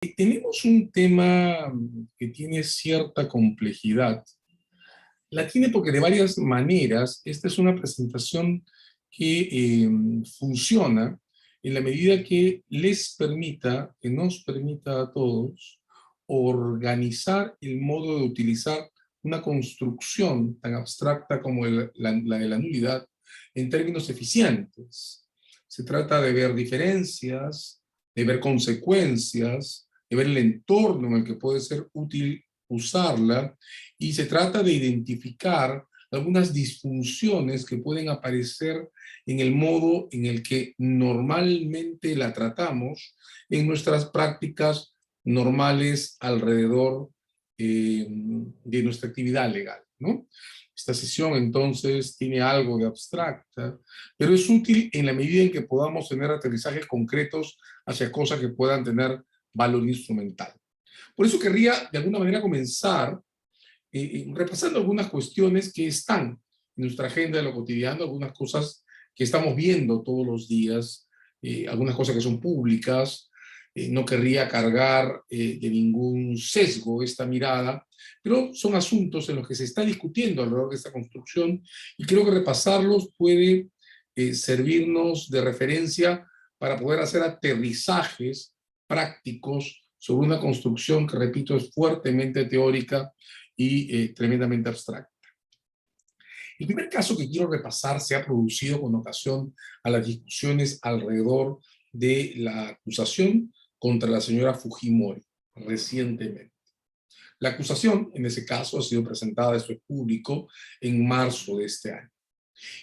Tenemos un tema que tiene cierta complejidad. La tiene porque de varias maneras esta es una presentación que funciona en la medida que que nos permita a todos organizar el modo de utilizar una construcción tan abstracta como la de la nulidad en términos eficientes. Se trata de ver diferencias, de ver consecuencias, de ver el entorno en el que puede ser útil usarla, y se trata de identificar algunas disfunciones que pueden aparecer en el modo en el que normalmente la tratamos en nuestras prácticas normales alrededor de nuestra actividad legal, ¿no? Esta sesión entonces tiene algo de abstracta, pero es útil en la medida en que podamos tener aterrizajes concretos hacia cosas que puedan tener valor instrumental. Por eso querría de alguna manera comenzar repasando algunas cuestiones que están en nuestra agenda de lo cotidiano, algunas cosas que estamos viendo todos los días, algunas cosas que son públicas. No querría cargar de ningún sesgo esta mirada, pero son asuntos en los que se está discutiendo alrededor de esta construcción y creo que repasarlos puede servirnos de referencia para poder hacer aterrizajes prácticos sobre una construcción que, repito, es fuertemente teórica y tremendamente abstracta. El primer caso que quiero repasar se ha producido con ocasión a las discusiones alrededor de la acusación contra la señora Fujimori recientemente. La acusación, en ese caso, ha sido presentada, esto es público, en marzo de este año.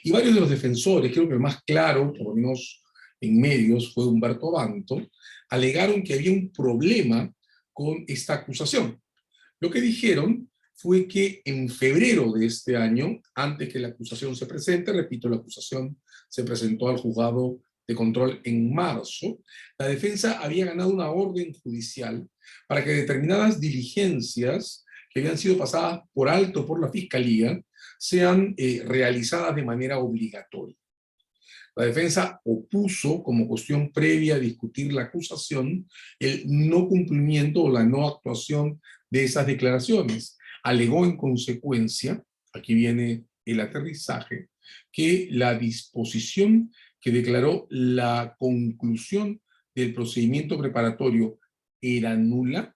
Y varios de los defensores, creo que el más claro, por lo menos en medios, fue Humberto Abanto, alegaron que había un problema con esta acusación. Lo que dijeron fue que en febrero de este año, antes que la acusación se presente, repito, la acusación se presentó al juzgado de control en marzo, la defensa había ganado una orden judicial para que determinadas diligencias que habían sido pasadas por alto por la Fiscalía sean realizadas de manera obligatoria. La defensa opuso como cuestión previa a discutir la acusación el no cumplimiento o la no actuación de esas declaraciones. Alegó en consecuencia, aquí viene el aterrizaje, que la disposición que declaró la conclusión del procedimiento preparatorio era nula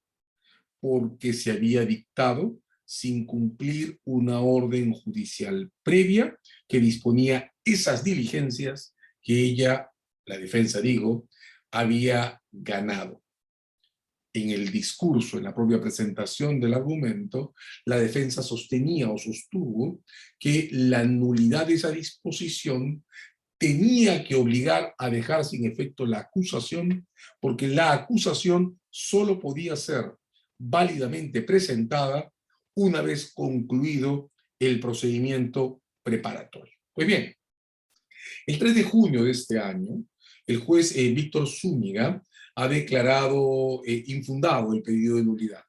porque se había dictado sin cumplir una orden judicial previa que disponía esas diligencias que ella, la defensa digo, había ganado. En el discurso, en la propia presentación del argumento, la defensa sostenía o sostuvo que la nulidad de esa disposición tenía que obligar a dejar sin efecto la acusación, porque la acusación solo podía ser válidamente presentada una vez concluido el procedimiento preparatorio. Pues bien, el 3 de junio de este año, el juez Víctor Zúñiga ha declarado infundado el pedido de nulidad.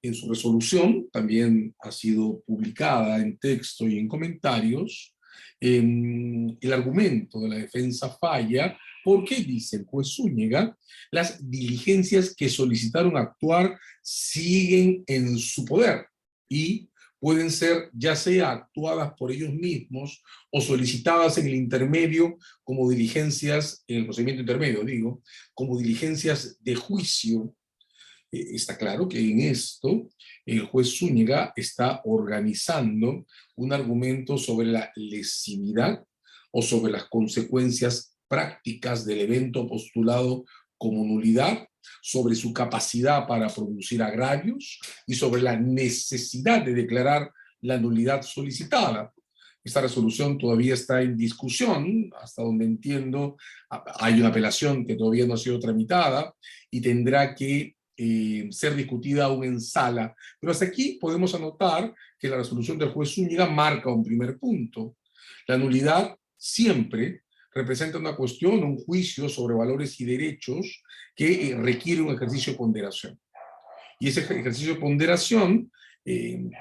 En su resolución, también ha sido publicada en texto y en comentarios, el argumento de la defensa falla porque, dice el juez Zúñiga, las diligencias que solicitaron actuar siguen en su poder y pueden ser ya sea actuadas por ellos mismos o solicitadas en el intermedio como diligencias, en el procedimiento intermedio digo, como diligencias de juicio. Está claro que en esto el juez Zúñiga está organizando un argumento sobre la lesividad o sobre las consecuencias prácticas del evento postulado como nulidad, sobre su capacidad para producir agravios y sobre la necesidad de declarar la nulidad solicitada. Esta resolución todavía está en discusión, hasta donde entiendo, hay una apelación que todavía no ha sido tramitada y tendrá que ser discutida aún en sala. Pero hasta aquí podemos anotar que la resolución del juez Zúñiga marca un primer punto. La nulidad siempre representa una cuestión, un juicio sobre valores y derechos que requiere un ejercicio de ponderación. Y ese ejercicio de ponderación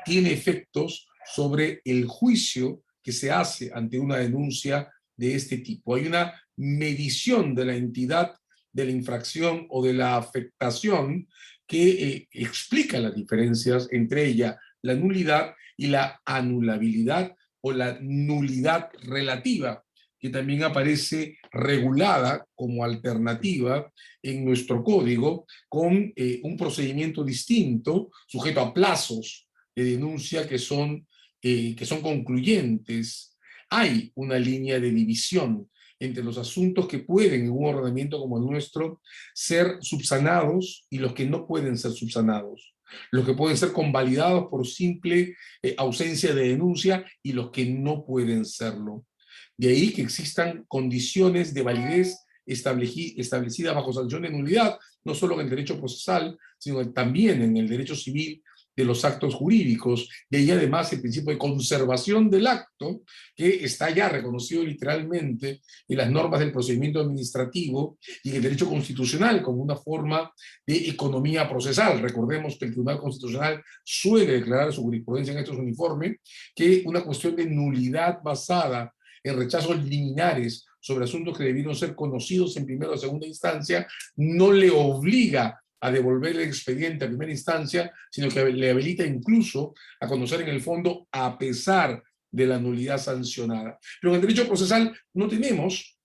tiene efectos sobre el juicio que se hace ante una denuncia de este tipo. Hay una medición de la entidad de la infracción o de la afectación que explica las diferencias entre ella, la nulidad y la anulabilidad o la nulidad relativa, que también aparece regulada como alternativa en nuestro código con un procedimiento distinto, sujeto a plazos de denuncia que son concluyentes. Hay una línea de división entre los asuntos que pueden, en un ordenamiento como el nuestro, ser subsanados y los que no pueden ser subsanados. Los que pueden ser convalidados por simple ausencia de denuncia y los que no pueden serlo. De ahí que existan condiciones de validez establecidas bajo sanción de nulidad, no solo en el derecho procesal, sino también en el derecho civil de los actos jurídicos. De ahí además el principio de conservación del acto, que está ya reconocido literalmente en las normas del procedimiento administrativo y en el derecho constitucional como una forma de economía procesal. Recordemos que el Tribunal Constitucional suele declarar su jurisprudencia en estos uniformes que una cuestión de nulidad basada en rechazos liminares sobre asuntos que debieron ser conocidos en primera o segunda instancia no le obliga a devolver el expediente a primera instancia, sino que le habilita incluso a conocer en el fondo a pesar de la nulidad sancionada. Pero en el derecho procesal no tenemos,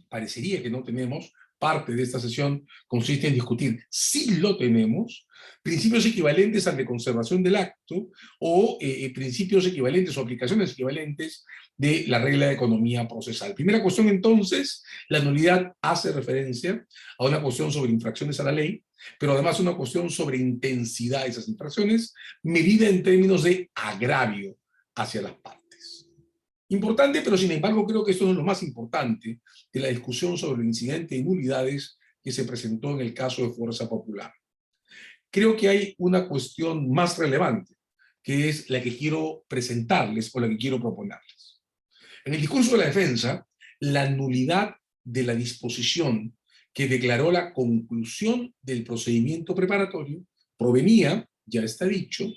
parecería que no tenemos, parte de esta sesión consiste en discutir si lo tenemos, principios equivalentes al de conservación del acto o principios equivalentes o aplicaciones equivalentes de la regla de economía procesal. Primera cuestión entonces, la nulidad hace referencia a una cuestión sobre infracciones a la ley, pero además una cuestión sobre intensidad de esas infracciones, medida en términos de agravio hacia las partes. Importante, pero sin embargo creo que esto no es lo más importante de la discusión sobre el incidente de nulidades que se presentó en el caso de Fuerza Popular. Creo que hay una cuestión más relevante, que es la que quiero presentarles o la que quiero proponerles. En el discurso de la defensa, la nulidad de la disposición que declaró la conclusión del procedimiento preparatorio provenía, ya está dicho,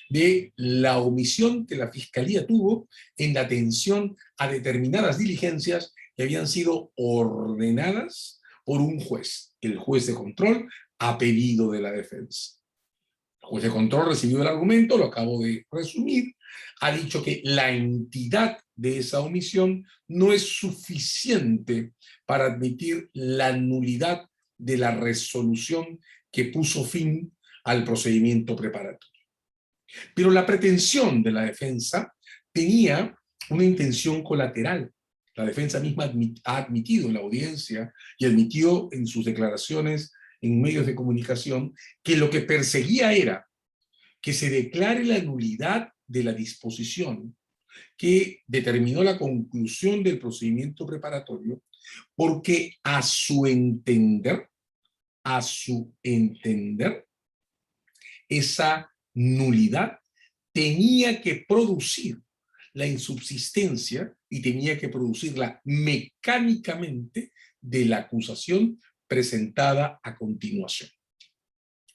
de la omisión que la Fiscalía tuvo en la atención a determinadas diligencias que habían sido ordenadas por un juez, el juez de control, a pedido de la defensa. El juez de control recibió el argumento, lo acabo de resumir, ha dicho que la entidad de esa omisión no es suficiente para admitir la nulidad de la resolución que puso fin al procedimiento preparatorio. Pero la pretensión de la defensa tenía una intención colateral. La defensa misma ha admitido en la audiencia y admitió en sus declaraciones en medios de comunicación que lo que perseguía era que se declare la nulidad de la disposición que determinó la conclusión del procedimiento preparatorio, porque a su entender, esa nulidad tenía que producir la insubsistencia y tenía que producirla mecánicamente de la acusación presentada a continuación.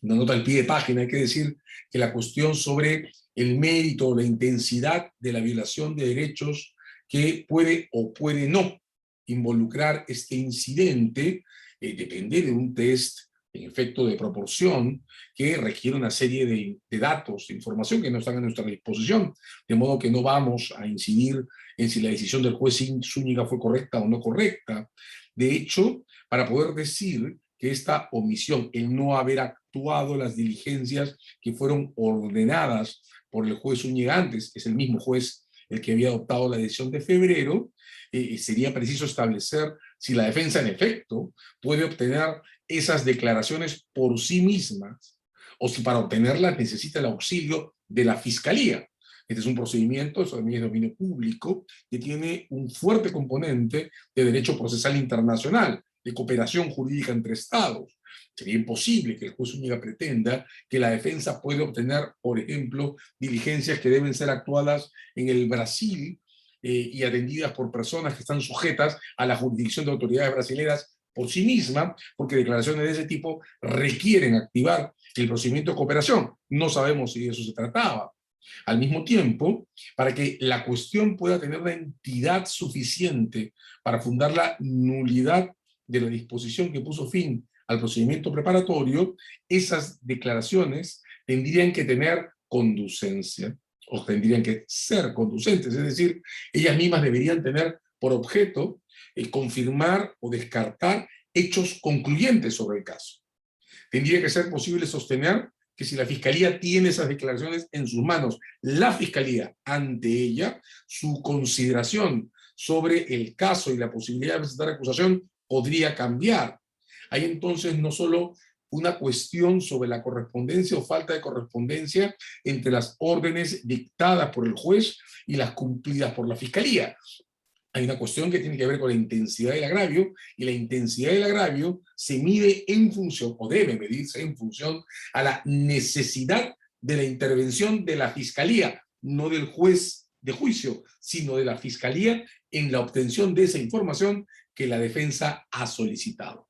Una nota al pie de página, hay que decir que la cuestión sobre el mérito o la intensidad de la violación de derechos que puede o puede no involucrar este incidente depende de un test en efecto de proporción que requiere una serie de datos, de información que no están a nuestra disposición, de modo que no vamos a incidir en si la decisión del juez Zúñiga fue correcta o no correcta. De hecho, para poder decir que esta omisión, el no haber actuado las diligencias que fueron ordenadas por el juez Zúñiga antes, es el mismo juez el que había adoptado la decisión de febrero, sería preciso establecer si la defensa en efecto puede obtener esas declaraciones por sí mismas o si para obtenerlas necesita el auxilio de la Fiscalía. Este es un procedimiento, eso también es dominio público, que tiene un fuerte componente de derecho procesal internacional, de cooperación jurídica entre Estados. Sería imposible que el juez Zúñiga pretenda que la defensa puede obtener, por ejemplo, diligencias que deben ser actuadas en el Brasil y atendidas por personas que están sujetas a la jurisdicción de autoridades brasileñas por sí misma, porque declaraciones de ese tipo requieren activar el procedimiento de cooperación. No sabemos si de eso se trataba. Al mismo tiempo, para que la cuestión pueda tener una entidad suficiente para fundar la nulidad de la disposición que puso fin al procedimiento preparatorio, esas declaraciones tendrían que tener conducencia, o tendrían que ser conducentes, es decir, ellas mismas deberían tener por objeto el confirmar o descartar hechos concluyentes sobre el caso. Tendría que ser posible sostener que si la Fiscalía tiene esas declaraciones en sus manos, la Fiscalía ante ella, su consideración sobre el caso y la posibilidad de presentar acusación podría cambiar. Hay entonces no solo una cuestión sobre la correspondencia o falta de correspondencia entre las órdenes dictadas por el juez y las cumplidas por la Fiscalía. Hay una cuestión que tiene que ver con la intensidad del agravio, y la intensidad del agravio se mide en función, o debe medirse en función, a la necesidad de la intervención de la Fiscalía, no del juez de juicio, sino de la Fiscalía en la obtención de esa información que la defensa ha solicitado.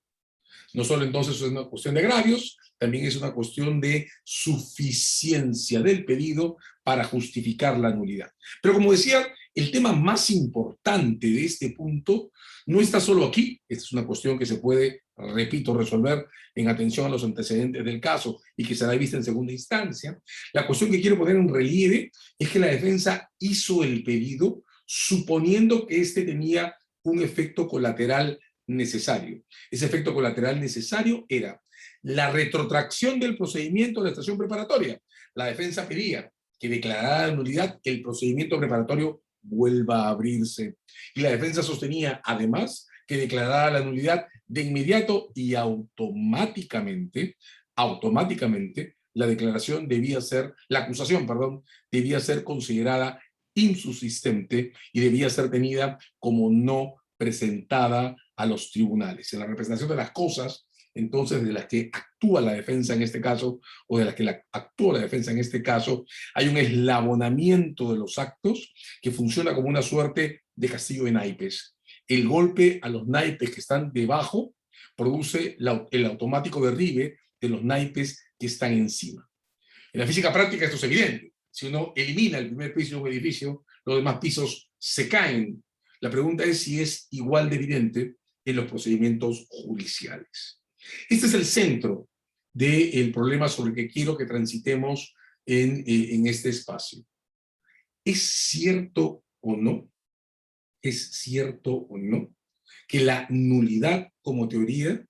No solo entonces es una cuestión de agravios, también es una cuestión de suficiencia del pedido para justificar la nulidad. Pero como decía, el tema más importante de este punto no está solo aquí. Esta es una cuestión que se puede, repito, resolver en atención a los antecedentes del caso y que será vista en segunda instancia. La cuestión que quiero poner en relieve es que la defensa hizo el pedido suponiendo que este tenía un efecto colateral necesario. Ese efecto colateral necesario era la retrotracción del procedimiento de la estación preparatoria. La defensa pedía que declarada la nulidad, el procedimiento preparatorio vuelva a abrirse. Y la defensa sostenía, además, que declarada la nulidad de inmediato y automáticamente, la declaración debía ser, la acusación, perdón, debía ser considerada insubsistente y debía ser tenida como no presentada a los tribunales. En la representación de las cosas, entonces, de las que actúa la defensa en este caso, o de las que actúa la defensa en este caso, hay un eslabonamiento de los actos que funciona como una suerte de castillo de naipes. El golpe a los naipes que están debajo produce el automático derribe de los naipes que están encima. En la física práctica esto es evidente. Si uno elimina el primer piso de un edificio, los demás pisos se caen. La pregunta es si es igual de evidente en los procedimientos judiciales. Este es el centro del problema sobre el que quiero que transitemos en este espacio. ¿Es cierto o no? ¿Es cierto o no que la nulidad como teoría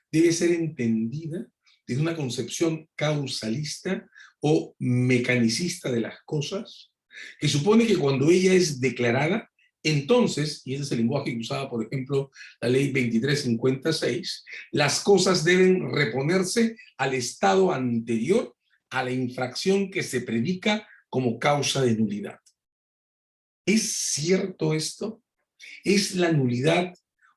debe ser entendida desde una concepción causalista o mecanicista de las cosas, que supone que cuando ella es declarada, entonces, y ese es el lenguaje que usaba, por ejemplo, la ley 2356, las cosas deben reponerse al estado anterior a la infracción que se predica como causa de nulidad? ¿Es cierto esto? ¿Es la nulidad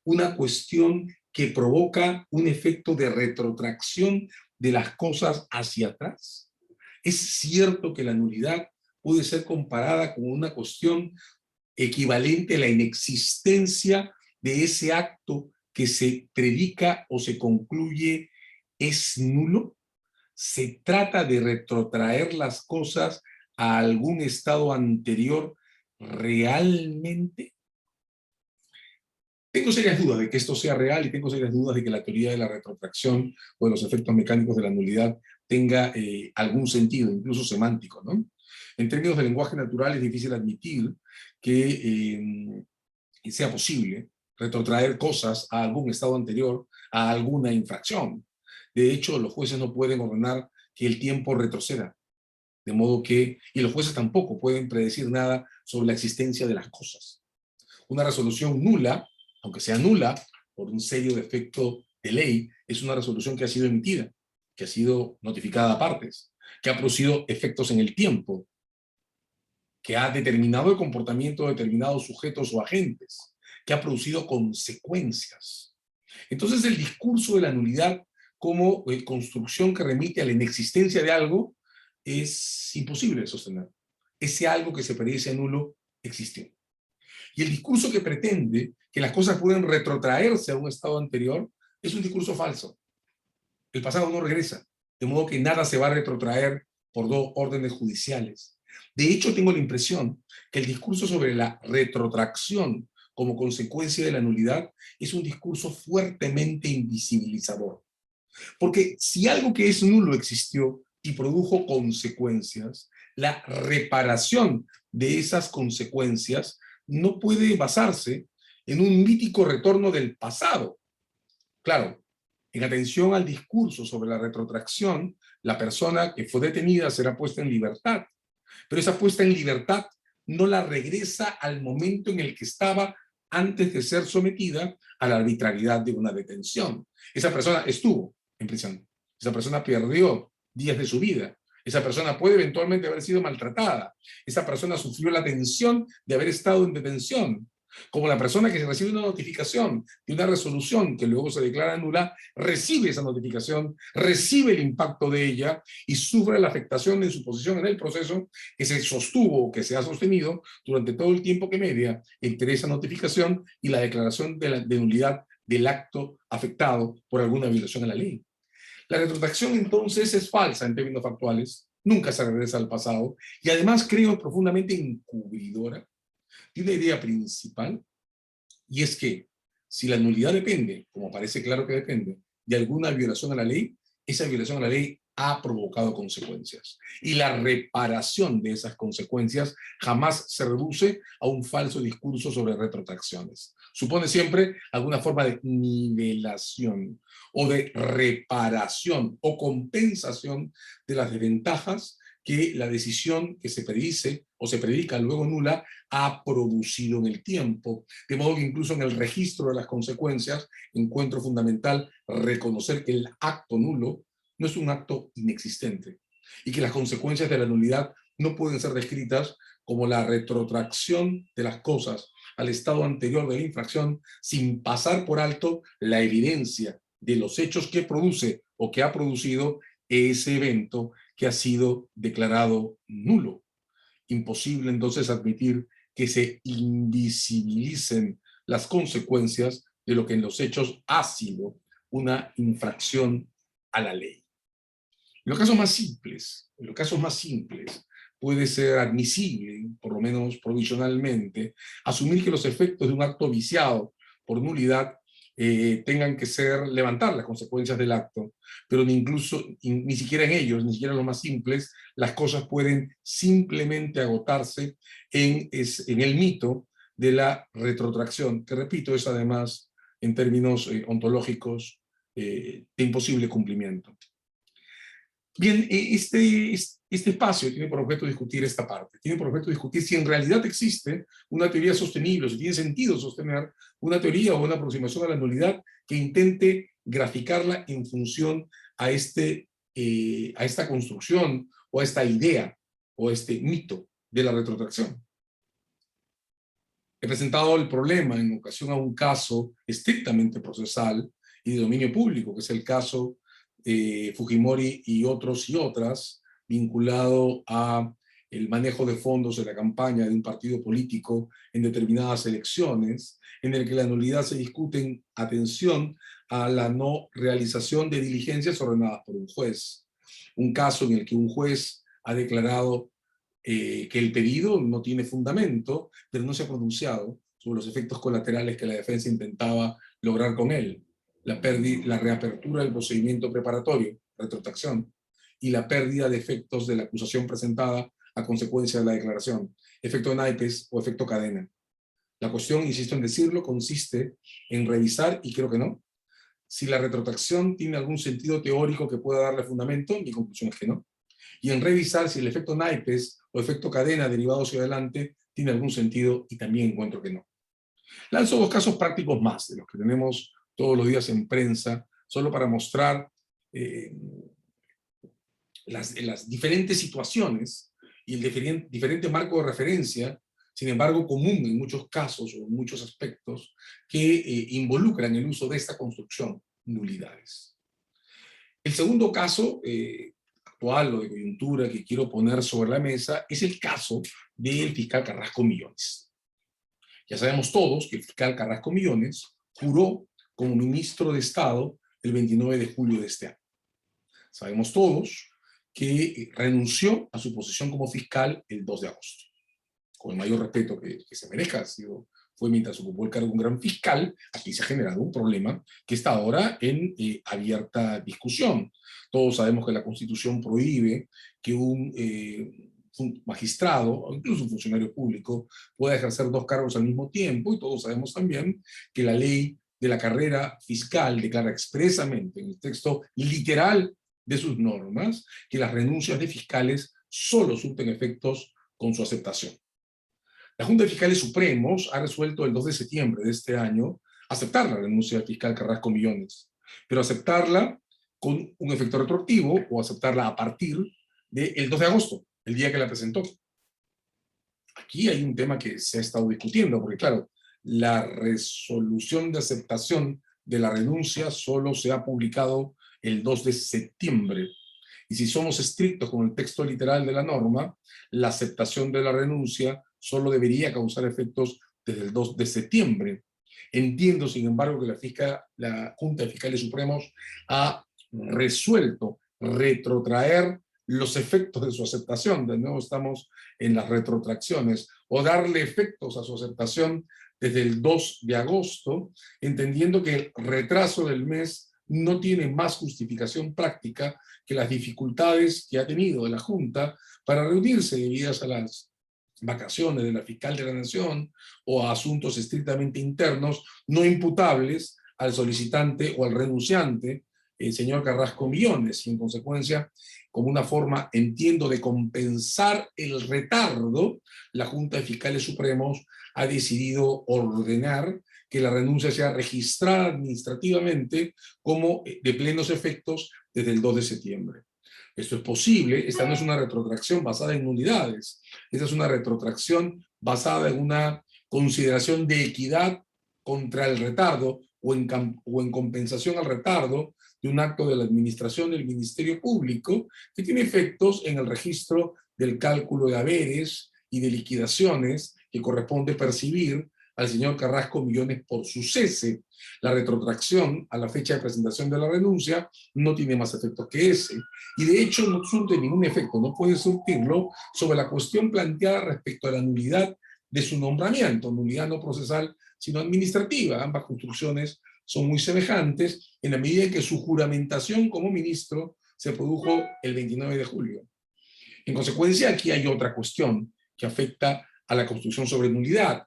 una cuestión que provoca un efecto de retrotracción de las cosas hacia atrás? ¿Es cierto que la nulidad puede ser comparada con una cuestión equivalente a la inexistencia de ese acto que se predica o se concluye es nulo? ¿Se trata de retrotraer las cosas a algún estado anterior realmente? Tengo serias dudas de que esto sea real y tengo serias dudas de que la teoría de la retrotracción o de los efectos mecánicos de la nulidad tenga algún sentido, incluso semántico, ¿no? En términos de lenguaje natural es difícil admitir que sea posible retrotraer cosas a algún estado anterior, a alguna infracción. De hecho, los jueces no pueden ordenar que el tiempo retroceda, de modo que, y los jueces tampoco pueden predecir nada sobre la existencia de las cosas. Una resolución nula, aunque sea nula por un serio defecto de ley, es una resolución que ha sido emitida, que ha sido notificada a partes, que ha producido efectos en el tiempo, que ha determinado el comportamiento de determinados sujetos o agentes, que ha producido consecuencias. Entonces el discurso de la nulidad como construcción que remite a la inexistencia de algo es imposible de sostener. Ese algo que se predice nulo existió. Y el discurso que pretende que las cosas pueden retrotraerse a un estado anterior es un discurso falso. El pasado no regresa, de modo que nada se va a retrotraer por dos órdenes judiciales. De hecho, tengo la impresión que el discurso sobre la retrotracción como consecuencia de la nulidad es un discurso fuertemente invisibilizador. Porque si algo que es nulo existió y produjo consecuencias, la reparación de esas consecuencias no puede basarse en un mítico retorno del pasado. Claro, en atención al discurso sobre la retrotracción, la persona que fue detenida será puesta en libertad, pero esa puesta en libertad no la regresa al momento en el que estaba antes de ser sometida a la arbitrariedad de una detención. Esa persona estuvo en prisión, esa persona perdió días de su vida, esa persona puede eventualmente haber sido maltratada, esa persona sufrió la tensión de haber estado en detención, como la persona que recibe una notificación de una resolución que luego se declara nula, recibe esa notificación, recibe el impacto de ella y sufre la afectación de su posición en el proceso que se sostuvo, que se ha sostenido durante todo el tiempo que media entre esa notificación y la declaración de nulidad del acto afectado por alguna violación a la ley. La retrotracción entonces es falsa en términos factuales, nunca se regresa al pasado y además creo profundamente encubridora de una idea principal, y es que si la nulidad depende, como parece claro que depende, de alguna violación a la ley, esa violación a la ley ha provocado consecuencias. Y la reparación de esas consecuencias jamás se reduce a un falso discurso sobre retrotracciones. Supone siempre alguna forma de nivelación o de reparación o compensación de las desventajas que la decisión que se predice o se predica luego nula ha producido en el tiempo. De modo que incluso en el registro de las consecuencias encuentro fundamental reconocer que el acto nulo no es un acto inexistente y que las consecuencias de la nulidad no pueden ser descritas como la retrotracción de las cosas al estado anterior de la infracción sin pasar por alto la evidencia de los hechos que produce o que ha producido ese evento que ha sido declarado nulo. Imposible entonces admitir que se invisibilicen las consecuencias de lo que en los hechos ha sido una infracción a la ley. En los casos más simples, puede ser admisible, por lo menos provisionalmente, asumir que los efectos de un acto viciado por nulidad tengan que ser levantar las consecuencias del acto, pero ni siquiera en ellos, ni siquiera en los más simples, las cosas pueden simplemente agotarse en el mito de la retrotracción, que repito, es además, en términos ontológicos, de imposible cumplimiento. Bien, este espacio tiene por objeto discutir esta parte, tiene por objeto discutir si en realidad existe una teoría sostenible, si tiene sentido sostener una teoría o una aproximación a la nulidad que intente graficarla en función a esta construcción o a esta idea o a este mito de la retrotracción. He presentado el problema en ocasión a un caso estrictamente procesal y de dominio público, que es el caso Fujimori y otros y otras, vinculado a el manejo de fondos de la campaña de un partido político en determinadas elecciones, en el que la nulidad se discute en atención a la no realización de diligencias ordenadas por un juez. Un caso en el que un juez ha declarado que el pedido no tiene fundamento, pero no se ha pronunciado sobre los efectos colaterales que la defensa intentaba lograr con él. La reapertura del procedimiento preparatorio, retrotracción, y la pérdida de efectos de la acusación presentada a consecuencia de la declaración, efecto de naipes o efecto cadena. La cuestión, insisto en decirlo, consiste en revisar, y creo que no, si la retrotracción tiene algún sentido teórico que pueda darle fundamento. Mi conclusión es que no. Y en revisar si el efecto naipes o efecto cadena derivado hacia adelante tiene algún sentido, y también encuentro que no. Lanzo dos casos prácticos más, de los que tenemos todos los días en prensa, solo para mostrar las diferentes situaciones y el diferente marco de referencia, sin embargo común en muchos casos o en muchos aspectos, que involucran el uso de esta construcción, nulidades. El segundo caso actual o de coyuntura que quiero poner sobre la mesa es el caso del fiscal Carrasco Millones. Ya sabemos todos que el fiscal Carrasco Millones juró como ministro de Estado el 29 de julio de este año. Sabemos todos que renunció a su posición como fiscal el 2 de agosto. Con el mayor respeto que se merezca, ha sido fue mientras ocupó el cargo un gran fiscal. Aquí se ha generado un problema que está ahora en abierta discusión. Todos sabemos que la Constitución prohíbe que un magistrado o incluso un funcionario público pueda ejercer dos cargos al mismo tiempo, y todos sabemos también que la ley de la carrera fiscal declara expresamente en el texto literal de sus normas que las renuncias de fiscales solo surten efectos con su aceptación. La Junta de Fiscales Supremos ha resuelto el 2 de septiembre de este año aceptar la renuncia del fiscal Carrasco Millones, pero aceptarla con un efecto retroactivo o aceptarla a partir del 2 de agosto, el día que la presentó. Aquí hay un tema que se ha estado discutiendo, porque claro, la resolución de aceptación de la renuncia solo se ha publicado el 2 de septiembre. Y si somos estrictos con el texto literal de la norma, la aceptación de la renuncia solo debería causar efectos desde el 2 de septiembre. Entiendo, sin embargo, que la Junta de Fiscales Supremos ha resuelto retrotraer los efectos de su aceptación. De nuevo estamos en las retrotracciones, o darle efectos a su aceptación desde el 2 de agosto, entendiendo que el retraso del mes no tiene más justificación práctica que las dificultades que ha tenido la Junta para reunirse debidas a las vacaciones de la fiscal de la Nación o a asuntos estrictamente internos no imputables al solicitante o al renunciante, el señor Carrasco Millones, y en consecuencia, como una forma, entiendo, de compensar el retardo, la Junta de Fiscales Supremos ha decidido ordenar que la renuncia sea registrada administrativamente como de plenos efectos desde el 2 de septiembre. Esto es posible, esta no es una retrotracción basada en nulidades, esta es una retrotracción basada en una consideración de equidad contra el retardo o en compensación al retardo de un acto de la administración del Ministerio Público que tiene efectos en el registro del cálculo de haberes y de liquidaciones que corresponde percibir al señor Carrasco Millones por su cese. La retrotracción a la fecha de presentación de la renuncia no tiene más efectos que ese, y de hecho no surte ningún efecto, no puede surtirlo sobre la cuestión planteada respecto a la nulidad de su nombramiento, nulidad no procesal, sino administrativa. Ambas construcciones son muy semejantes en la medida en que su juramentación como ministro se produjo el 29 de julio. En consecuencia, aquí hay otra cuestión que afecta a la construcción sobre nulidad.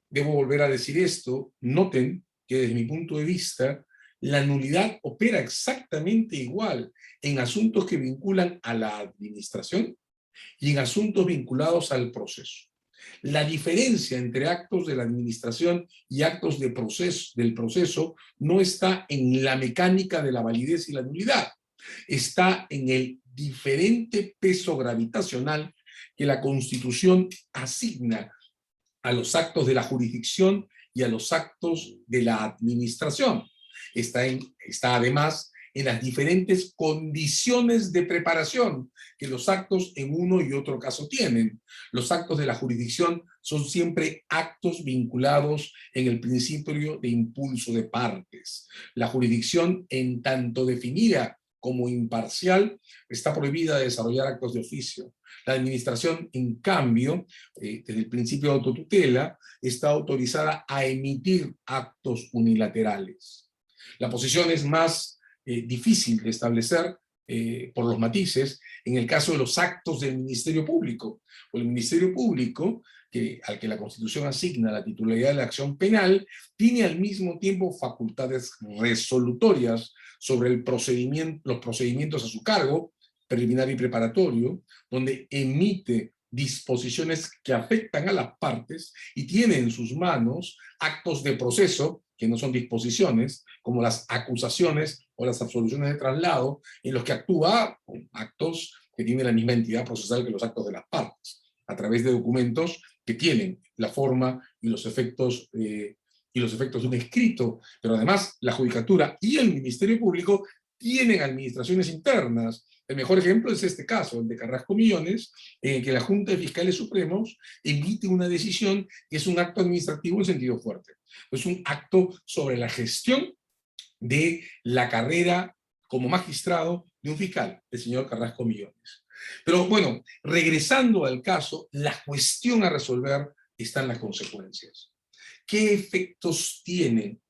Debo volver a decir esto. Noten que desde mi punto de vista, la nulidad opera exactamente igual en asuntos que vinculan a la administración y en asuntos vinculados al proceso. La diferencia entre actos de la administración y actos del proceso no está en la mecánica de la validez y la nulidad, está en el diferente peso gravitacional que la Constitución asigna a los actos de la jurisdicción y a los actos de la administración. Está además en las diferentes condiciones de preparación que los actos en uno y otro caso tienen. Los actos de la jurisdicción son siempre actos vinculados en el principio de impulso de partes. La jurisdicción, en tanto definida como imparcial, está prohibida de desarrollar actos de oficio. La administración, en cambio, desde el principio de autotutela, está autorizada a emitir actos unilaterales. La posición es más difícil de establecer por los matices en el caso de los actos del Ministerio Público. O el Ministerio Público, al que la Constitución asigna la titularidad de la acción penal, tiene al mismo tiempo facultades resolutorias sobre los procedimientos a su cargo, preliminar y preparatorio, donde emite disposiciones que afectan a las partes y tiene en sus manos actos de proceso, que no son disposiciones, como las acusaciones o las absoluciones de traslado, en los que actúa con actos que tienen la misma entidad procesal que los actos de las partes, a través de documentos que tienen la forma y los efectos de un escrito, pero además la Judicatura y el Ministerio Público tienen administraciones internas. El mejor ejemplo es este caso, el de Carrasco Millones, en el que la Junta de Fiscales Supremos emite una decisión que es un acto administrativo en sentido fuerte. Es un acto sobre la gestión de la carrera como magistrado de un fiscal, el señor Carrasco Millones. Pero bueno, regresando al caso, la cuestión a resolver está en las consecuencias. ¿Qué efectos tiene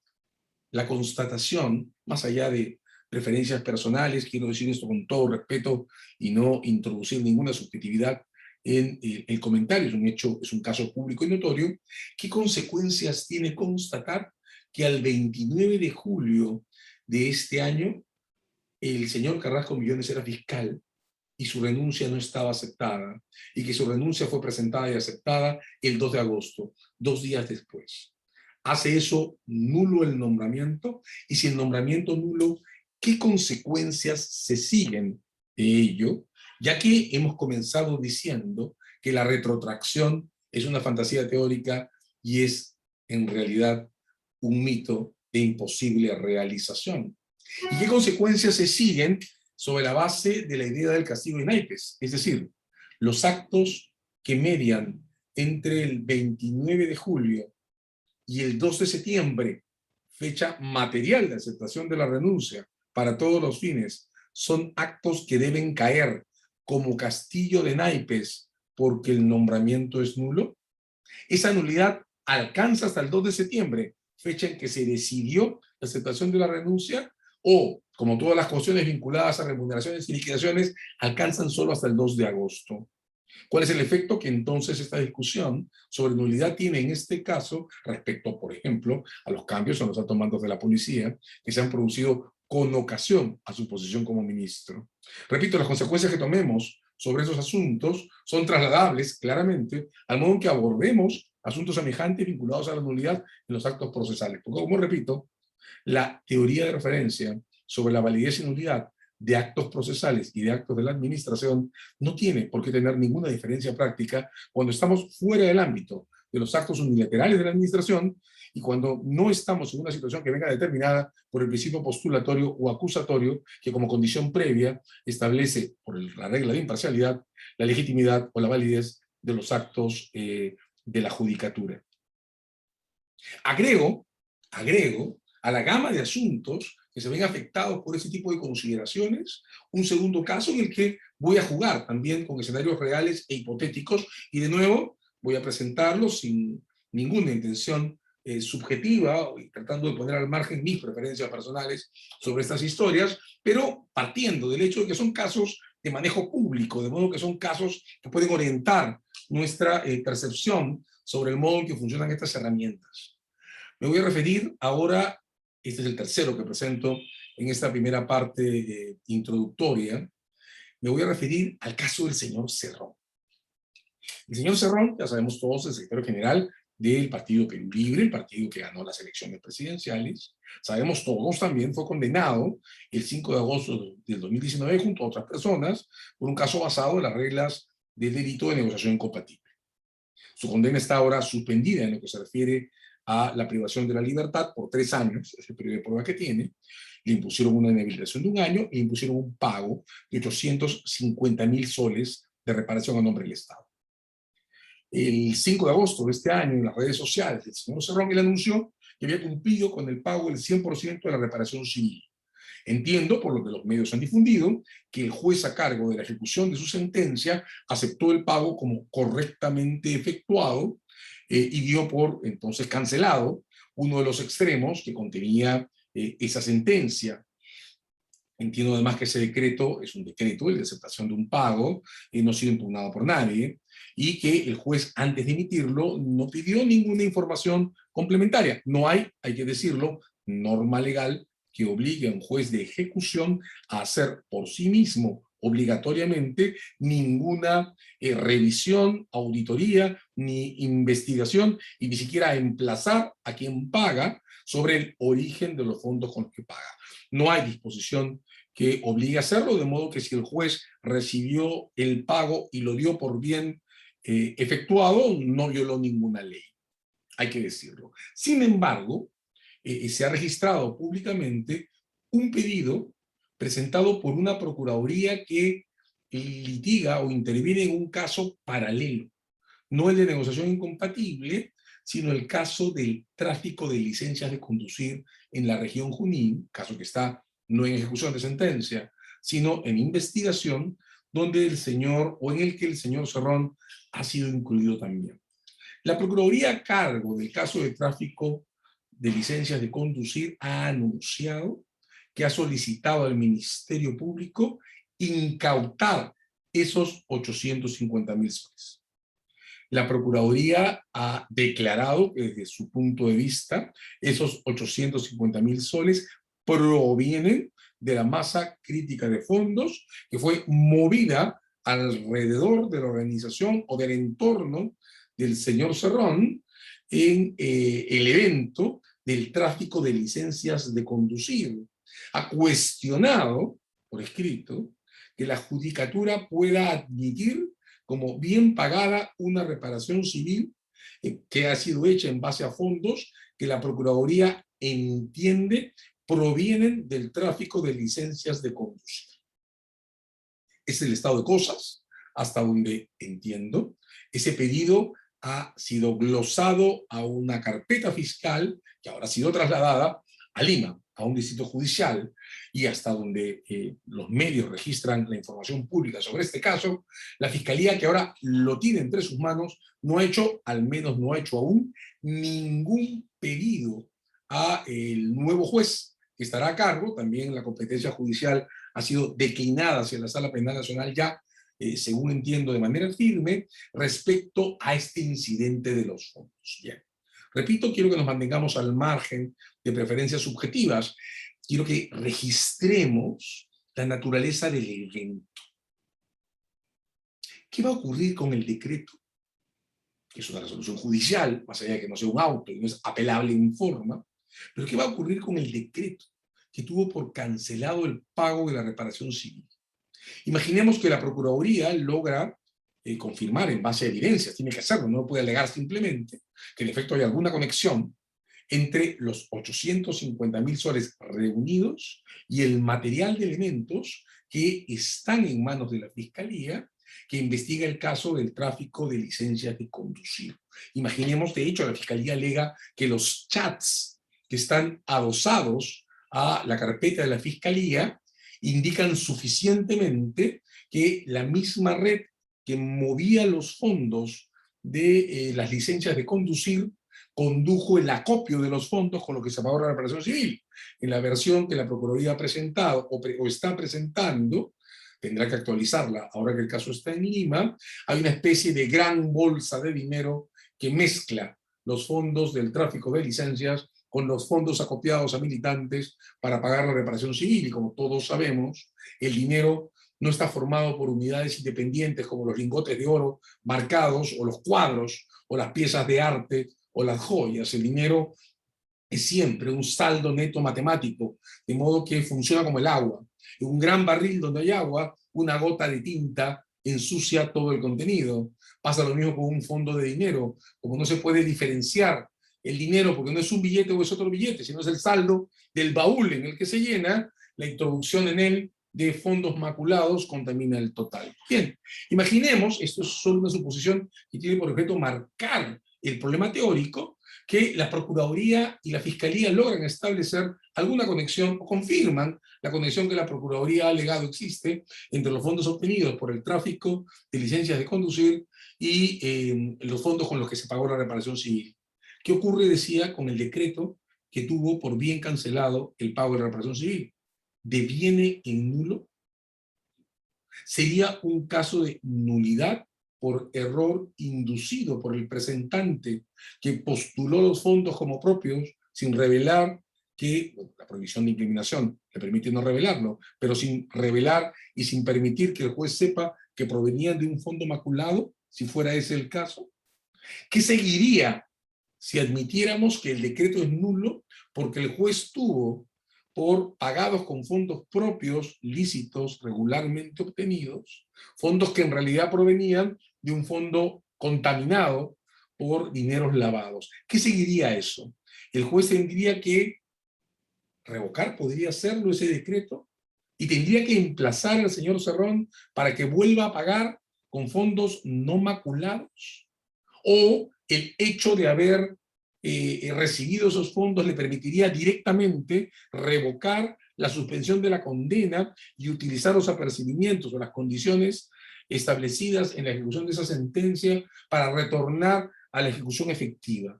la constatación, más allá de preferencias personales, quiero decir esto con todo respeto y no introducir ninguna subjetividad en el comentario, es un hecho, es un caso público y notorio, qué consecuencias tiene constatar que al 29 de julio de este año el señor Carrasco Millones era fiscal y su renuncia no estaba aceptada, y que su renuncia fue presentada y aceptada el 2 de agosto, 2 días después? ¿Hace eso nulo el nombramiento? Y si el nombramiento nulo, ¿qué consecuencias se siguen de ello? Ya que hemos comenzado diciendo que la retrotracción es una fantasía teórica y es en realidad un mito de imposible realización. ¿Y qué consecuencias se siguen sobre la base de la idea del castigo de naipes? Es decir, los actos que median entre el 29 de julio y el 2 de septiembre, fecha material de aceptación de la renuncia para todos los fines, son actos que deben caer como castillo de naipes porque el nombramiento es nulo. Esa nulidad alcanza hasta el 2 de septiembre, fecha en que se decidió la aceptación de la renuncia, o, como todas las cuestiones vinculadas a remuneraciones y liquidaciones, alcanzan solo hasta el 2 de agosto. ¿Cuál es el efecto que entonces esta discusión sobre nulidad tiene en este caso respecto, por ejemplo, a los cambios en los altos mandos de la policía que se han producido con ocasión a su posición como ministro? Repito, las consecuencias que tomemos sobre esos asuntos son trasladables claramente al modo en que abordemos asuntos semejantes vinculados a la nulidad en los actos procesales. Porque, como repito, la teoría de referencia sobre la validez y nulidad de actos procesales y de actos de la administración no tiene por qué tener ninguna diferencia práctica cuando estamos fuera del ámbito de los actos unilaterales de la administración y cuando no estamos en una situación que venga determinada por el principio postulatorio o acusatorio que como condición previa establece por la regla de imparcialidad la legitimidad o la validez de los actos de la judicatura. Agrego a la gama de asuntos que se ven afectados por ese tipo de consideraciones, un segundo caso en el que voy a jugar también con escenarios reales e hipotéticos, y de nuevo voy a presentarlos sin ninguna intención subjetiva, y tratando de poner al margen mis preferencias personales sobre estas historias, pero partiendo del hecho de que son casos de manejo público, de modo que son casos que pueden orientar nuestra percepción sobre el modo en que funcionan estas herramientas. Me voy a referir ahora, este es el tercero que presento en esta primera parte introductoria, me voy a referir al caso del señor Cerrón. El señor Cerrón, ya sabemos todos, el secretario general del Partido Perú Libre, el partido que ganó las elecciones presidenciales. Sabemos todos también, fue condenado el 5 de agosto del 2019 junto a otras personas por un caso basado en las reglas del delito de negociación incompatible. Su condena está ahora suspendida en lo que se refiere a la privación de la libertad por 3 años, es el periodo de prueba que tiene. Le impusieron una inhabilitación de 1 año e impusieron un pago de 850.000 soles de reparación a nombre del Estado. El 5 de agosto de este año, en las redes sociales, el señor Cerrón él anunció que había cumplido con el pago del 100% de la reparación civil. Entiendo, por lo que los medios han difundido, que el juez a cargo de la ejecución de su sentencia aceptó el pago como correctamente efectuado y dio por entonces cancelado uno de los extremos que contenía esa sentencia. Entiendo además que ese decreto es un decreto, el de aceptación de un pago, no ha sido impugnado por nadie, y que el juez, antes de emitirlo, no pidió ninguna información complementaria. No hay que decirlo, norma legal que obligue a un juez de ejecución a hacer por sí mismo obligatoriamente ninguna revisión, auditoría, ni investigación, y ni siquiera a emplazar a quien paga sobre el origen de los fondos con los que paga. No hay disposición que obligue a hacerlo, de modo que si el juez recibió el pago y lo dio por bien efectuado, no violó ninguna ley, hay que decirlo. Sin embargo, se ha registrado públicamente un pedido presentado por una procuraduría que litiga o interviene en un caso paralelo, no el de negociación incompatible, sino el caso del tráfico de licencias de conducir en la región Junín, caso que está no en ejecución de sentencia, sino en investigación, donde el señor, o en el que el señor Cerrón ha sido incluido también. La Procuraduría a cargo del caso de tráfico de licencias de conducir ha anunciado que ha solicitado al Ministerio Público incautar esos 850.000 soles. La Procuraduría ha declarado que desde su punto de vista esos 850.000 soles provienen de la masa crítica de fondos que fue movida alrededor de la organización o del entorno del señor Cerrón en el evento del tráfico de licencias de conducir. Ha cuestionado, por escrito, que la judicatura pueda admitir como bien pagada una reparación civil que ha sido hecha en base a fondos que la Procuraduría entiende provienen del tráfico de licencias de conducir. Es el estado de cosas, hasta donde entiendo. Ese pedido ha sido glosado a una carpeta fiscal que ahora ha sido trasladada a Lima, a un distrito judicial, y hasta donde los medios registran la información pública sobre este caso, la Fiscalía, que ahora lo tiene entre sus manos, no ha hecho, al menos no ha hecho aún, ningún pedido a el nuevo juez que estará a cargo. También la competencia judicial ha sido declinada hacia la Sala Penal Nacional ya, según entiendo, de manera firme, respecto a este incidente de los fondos. Bien. Repito, quiero que nos mantengamos al margen de preferencias subjetivas. Quiero que registremos la naturaleza del evento. ¿Qué va a ocurrir con el decreto? Que es una resolución judicial, más allá de que no sea un auto y no es apelable en forma. Pero ¿qué va a ocurrir con el decreto que tuvo por cancelado el pago de la reparación civil? Imaginemos que la Procuraduría logra confirmar en base a evidencias, tiene que hacerlo, no puede alegar simplemente que en efecto hay alguna conexión entre los 850.000 soles reunidos y el material de elementos que están en manos de la Fiscalía, que investiga el caso del tráfico de licencias de conducir. Imaginemos, de hecho, la Fiscalía alega que los chats que están adosados a la carpeta de la Fiscalía indican suficientemente que la misma red que movía los fondos de las licencias de conducir condujo el acopio de los fondos con lo que se pagó la reparación civil. En la versión que la Procuraduría ha presentado o está presentando, tendrá que actualizarla ahora que el caso está en Lima, hay una especie de gran bolsa de dinero que mezcla los fondos del tráfico de licencias con los fondos acopiados a militantes para pagar la reparación civil. Y como todos sabemos, el dinero no está formado por unidades independientes como los lingotes de oro marcados, o los cuadros, o las piezas de arte, o las joyas. El dinero es siempre un saldo neto matemático, de modo que funciona como el agua. En un gran barril donde hay agua, una gota de tinta ensucia todo el contenido. Pasa lo mismo con un fondo de dinero. Como no se puede diferenciar el dinero, porque no es un billete o es otro billete, sino es el saldo del baúl en el que se llena, la introducción en él de fondos maculados contamina el total. Bien, imaginemos, esto es solo una suposición que tiene por objeto marcar el problema teórico, que la Procuraduría y la Fiscalía logran establecer alguna conexión o confirman la conexión que la Procuraduría ha alegado existe entre los fondos obtenidos por el tráfico de licencias de conducir y los fondos con los que se pagó la reparación civil. ¿Qué ocurre, decía, con el decreto que tuvo por bien cancelado el pago de la reparación civil? ¿Deviene en nulo? ¿Sería un caso de nulidad por error inducido por el presentante que postuló los fondos como propios sin revelar que, bueno, la prohibición de incriminación le permite no revelarlo, pero sin revelar y sin permitir que el juez sepa que provenían de un fondo maculado, si fuera ese el caso? ¿Qué seguiría si admitiéramos que el decreto es nulo porque el juez tuvo por pagados con fondos propios, lícitos, regularmente obtenidos, fondos que en realidad provenían de un fondo contaminado por dineros lavados? ¿Qué seguiría eso? El juez tendría que revocar, podría hacerlo ese decreto, y tendría que emplazar al señor Cerrón para que vuelva a pagar con fondos no maculados, o el hecho de haber recibido esos fondos le permitiría directamente revocar la suspensión de la condena y utilizar los apercibimientos o las condiciones establecidas en la ejecución de esa sentencia para retornar a la ejecución efectiva.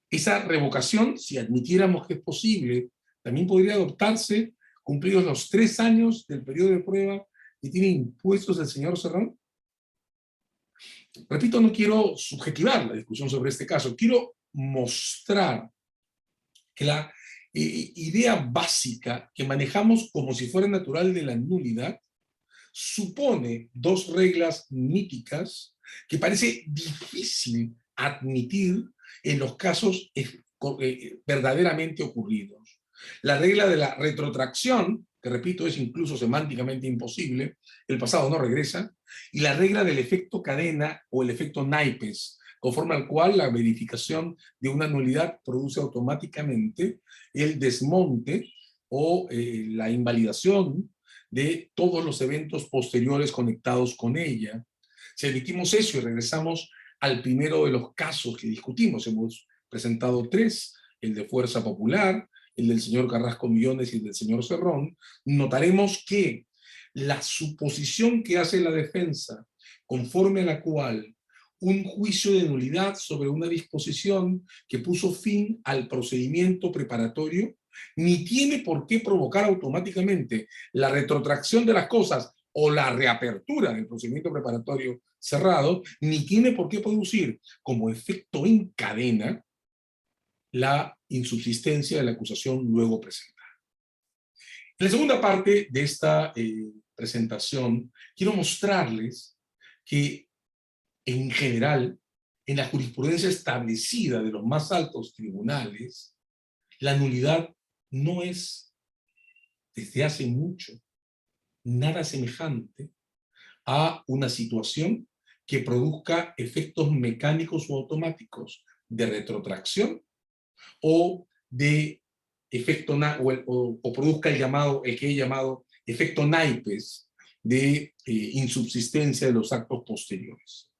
Esa revocación, si admitiéramos que es posible, también podría adoptarse cumplidos los 3 años del periodo de prueba que tiene impuestos el señor Cerrón. Repito, no quiero subjetivar la discusión sobre este caso, quiero mostrar que la idea básica que manejamos como si fuera natural de la nulidad supone 2 reglas míticas que parece difícil admitir en los casos verdaderamente ocurridos. La regla de la retrotracción, que repito es incluso semánticamente imposible, el pasado no regresa, y la regla del efecto cadena o el efecto naipes, conforme al cual la verificación de una nulidad produce automáticamente el desmonte o la invalidación de todos los eventos posteriores conectados con ella. Si admitimos eso y regresamos al primero de los casos que discutimos, hemos presentado 3, el de Fuerza Popular, el del señor Carrasco Millones y el del señor Cerrón, notaremos que la suposición que hace la defensa, conforme a la cual un juicio de nulidad sobre una disposición que puso fin al procedimiento preparatorio, ni tiene por qué provocar automáticamente la retrotracción de las cosas o la reapertura del procedimiento preparatorio cerrado, ni tiene por qué producir como efecto en cadena la insubsistencia de la acusación luego presentada. En la segunda parte de esta presentación, quiero mostrarles que en general, en la jurisprudencia establecida de los más altos tribunales, la nulidad no es, desde hace mucho, nada semejante a una situación que produzca efectos mecánicos o automáticos de retrotracción o de efecto o produzca el que he llamado efecto naipes de insubsistencia de los actos posteriores.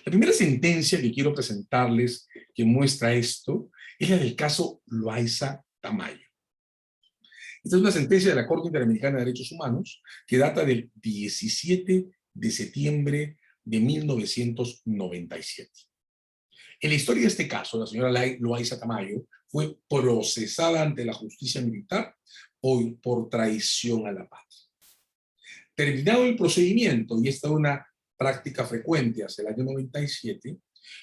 La primera sentencia que quiero presentarles que muestra esto es la del caso Loaiza Tamayo. Esta es una sentencia de la Corte Interamericana de Derechos Humanos que data del 17 de septiembre de 1997. En la historia de este caso, la señora Loaiza Tamayo fue procesada ante la justicia militar por traición a la patria. Terminado el procedimiento, y esta es una práctica frecuente hacia el año 97,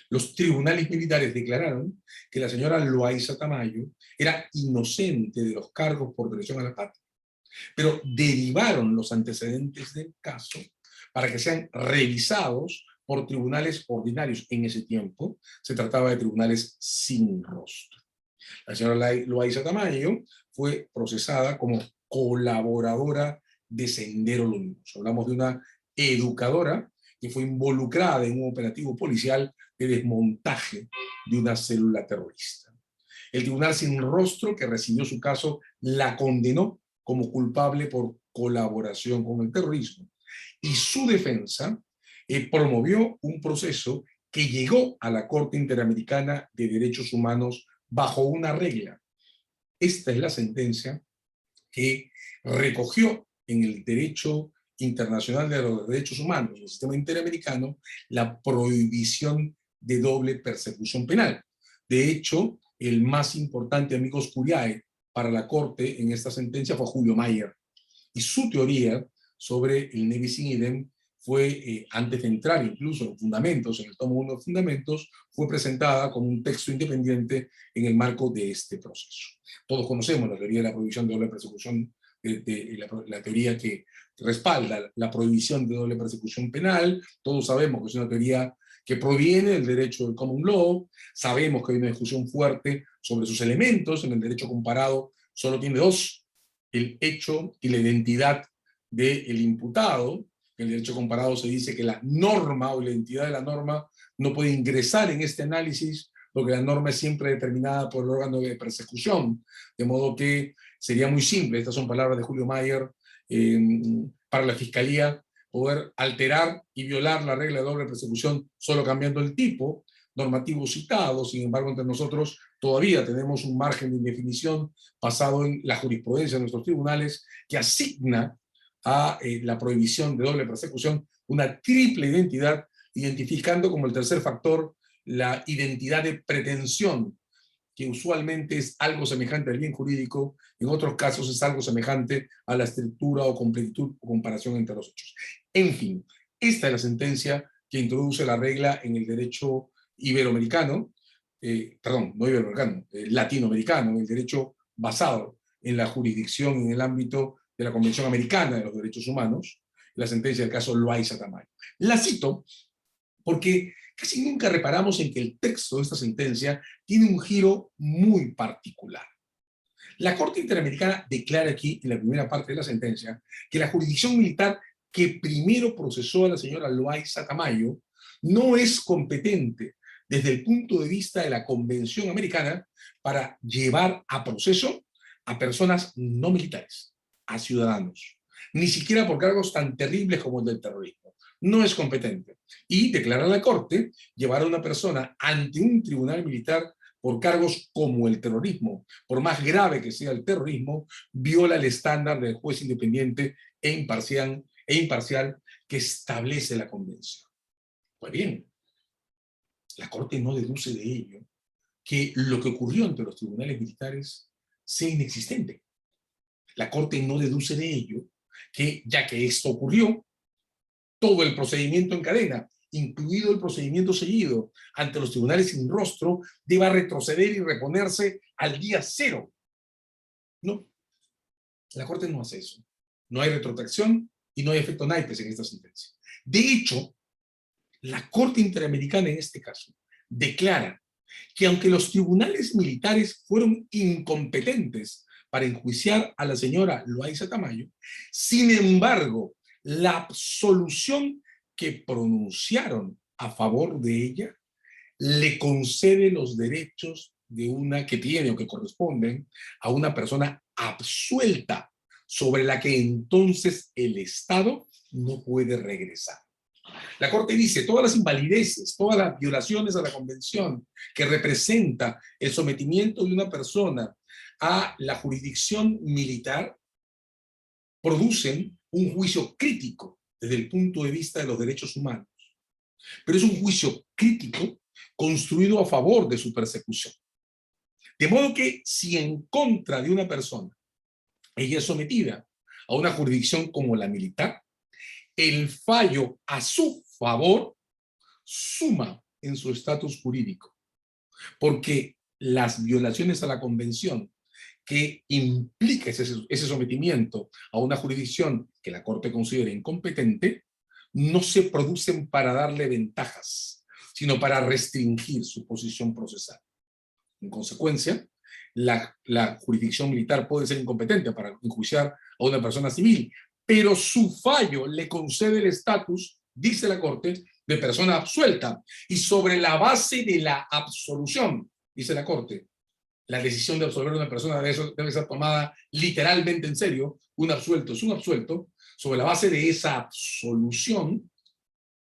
los tribunales militares declararon que la señora Loaiza Tamayo era inocente de los cargos por traición a la patria, pero derivaron los antecedentes del caso para que sean revisados por tribunales ordinarios. En ese tiempo se trataba de tribunales sin rostro. La señora Loaiza Tamayo fue procesada como colaboradora de Sendero Luminoso. Hablamos de una educadora que fue involucrada en un operativo policial de desmontaje de una célula terrorista. El tribunal sin rostro que recibió su caso la condenó como culpable por colaboración con el terrorismo, y su defensa promovió un proceso que llegó a la Corte Interamericana de Derechos Humanos bajo una regla. Esta es la sentencia que recogió en el derecho internacional de los derechos humanos, el sistema interamericano, la prohibición de doble persecución penal. De hecho, el más importante amicus curiae para la Corte en esta sentencia fue Julio Mayer, y su teoría sobre el ne bis in idem fue, antes de entrar incluso en fundamentos, en el tomo 1 de fundamentos, fue presentada como un texto independiente en el marco de este proceso. Todos conocemos la teoría de la prohibición de doble persecución, la teoría que respalda la prohibición de doble persecución penal. Todos sabemos que es una teoría que proviene del derecho del common law. Sabemos que hay una discusión fuerte sobre sus elementos. En el derecho comparado solo tiene 2, el hecho y la identidad del imputado. En el derecho comparado se dice que la norma o la identidad de la norma no puede ingresar en este análisis porque la norma es siempre determinada por el órgano de persecución, de modo que sería muy simple, estas son palabras de Julio Mayer, para la Fiscalía poder alterar y violar la regla de doble persecución solo cambiando el tipo normativo citado. Sin embargo, entre nosotros todavía tenemos un margen de indefinición basado en la jurisprudencia de nuestros tribunales que asigna a la prohibición de doble persecución una triple identidad, identificando como el tercer factor la identidad de pretensión, que usualmente es algo semejante al bien jurídico, en otros casos es algo semejante a la estructura o completitud o comparación entre los hechos. En fin, esta es la sentencia que introduce la regla en el derecho iberoamericano, perdón, no iberoamericano, latinoamericano, en el derecho basado en la jurisdicción en el ámbito de la Convención Americana de los Derechos Humanos, la sentencia del caso Loaiza Tamayo. La cito porque casi nunca reparamos en que el texto de esta sentencia tiene un giro muy particular. La Corte Interamericana declara aquí, en la primera parte de la sentencia, que la jurisdicción militar que primero procesó a la señora Loaiza Tamayo no es competente desde el punto de vista de la Convención Americana para llevar a proceso a personas no militares, a ciudadanos, ni siquiera por cargos tan terribles como el del terrorismo. No es competente. Y declara la Corte llevar a una persona ante un tribunal militar por cargos como el terrorismo, por más grave que sea el terrorismo, viola el estándar del juez independiente e imparcial que establece la Convención. Pues bien, la Corte no deduce de ello que lo que ocurrió entre los tribunales militares sea inexistente. La Corte no deduce de ello que, ya que esto ocurrió, todo el procedimiento en cadena, incluido el procedimiento seguido ante los tribunales sin rostro, deba retroceder y reponerse al día cero. No, la Corte no hace eso. No hay retrotracción y no hay efecto naipes en esta sentencia. De hecho, la Corte Interamericana en este caso declara que aunque los tribunales militares fueron incompetentes para enjuiciar a la señora Loaiza Tamayo, sin embargo, la absolución que pronunciaron a favor de ella le concede los derechos de una que tiene o que corresponden a una persona absuelta, sobre la que entonces el Estado no puede regresar. La Corte dice, todas las invalideces, todas las violaciones a la Convención que representa el sometimiento de una persona a la jurisdicción militar producen un juicio crítico desde el punto de vista de los derechos humanos. Pero es un juicio crítico construido a favor de su persecución. De modo que si en contra de una persona ella es sometida a una jurisdicción como la militar, el fallo a su favor suma en su estatus jurídico, porque las violaciones a la Convención que implica ese sometimiento a una jurisdicción que la Corte considera incompetente, no se producen para darle ventajas, sino para restringir su posición procesal. En consecuencia, la jurisdicción militar puede ser incompetente para enjuiciar a una persona civil, pero su fallo le concede el estatus, dice la Corte, de persona absuelta, y sobre la base de la absolución, dice la Corte, la decisión de absolver a una persona debe ser tomada literalmente en serio. Un absuelto es un absuelto. Sobre la base de esa absolución,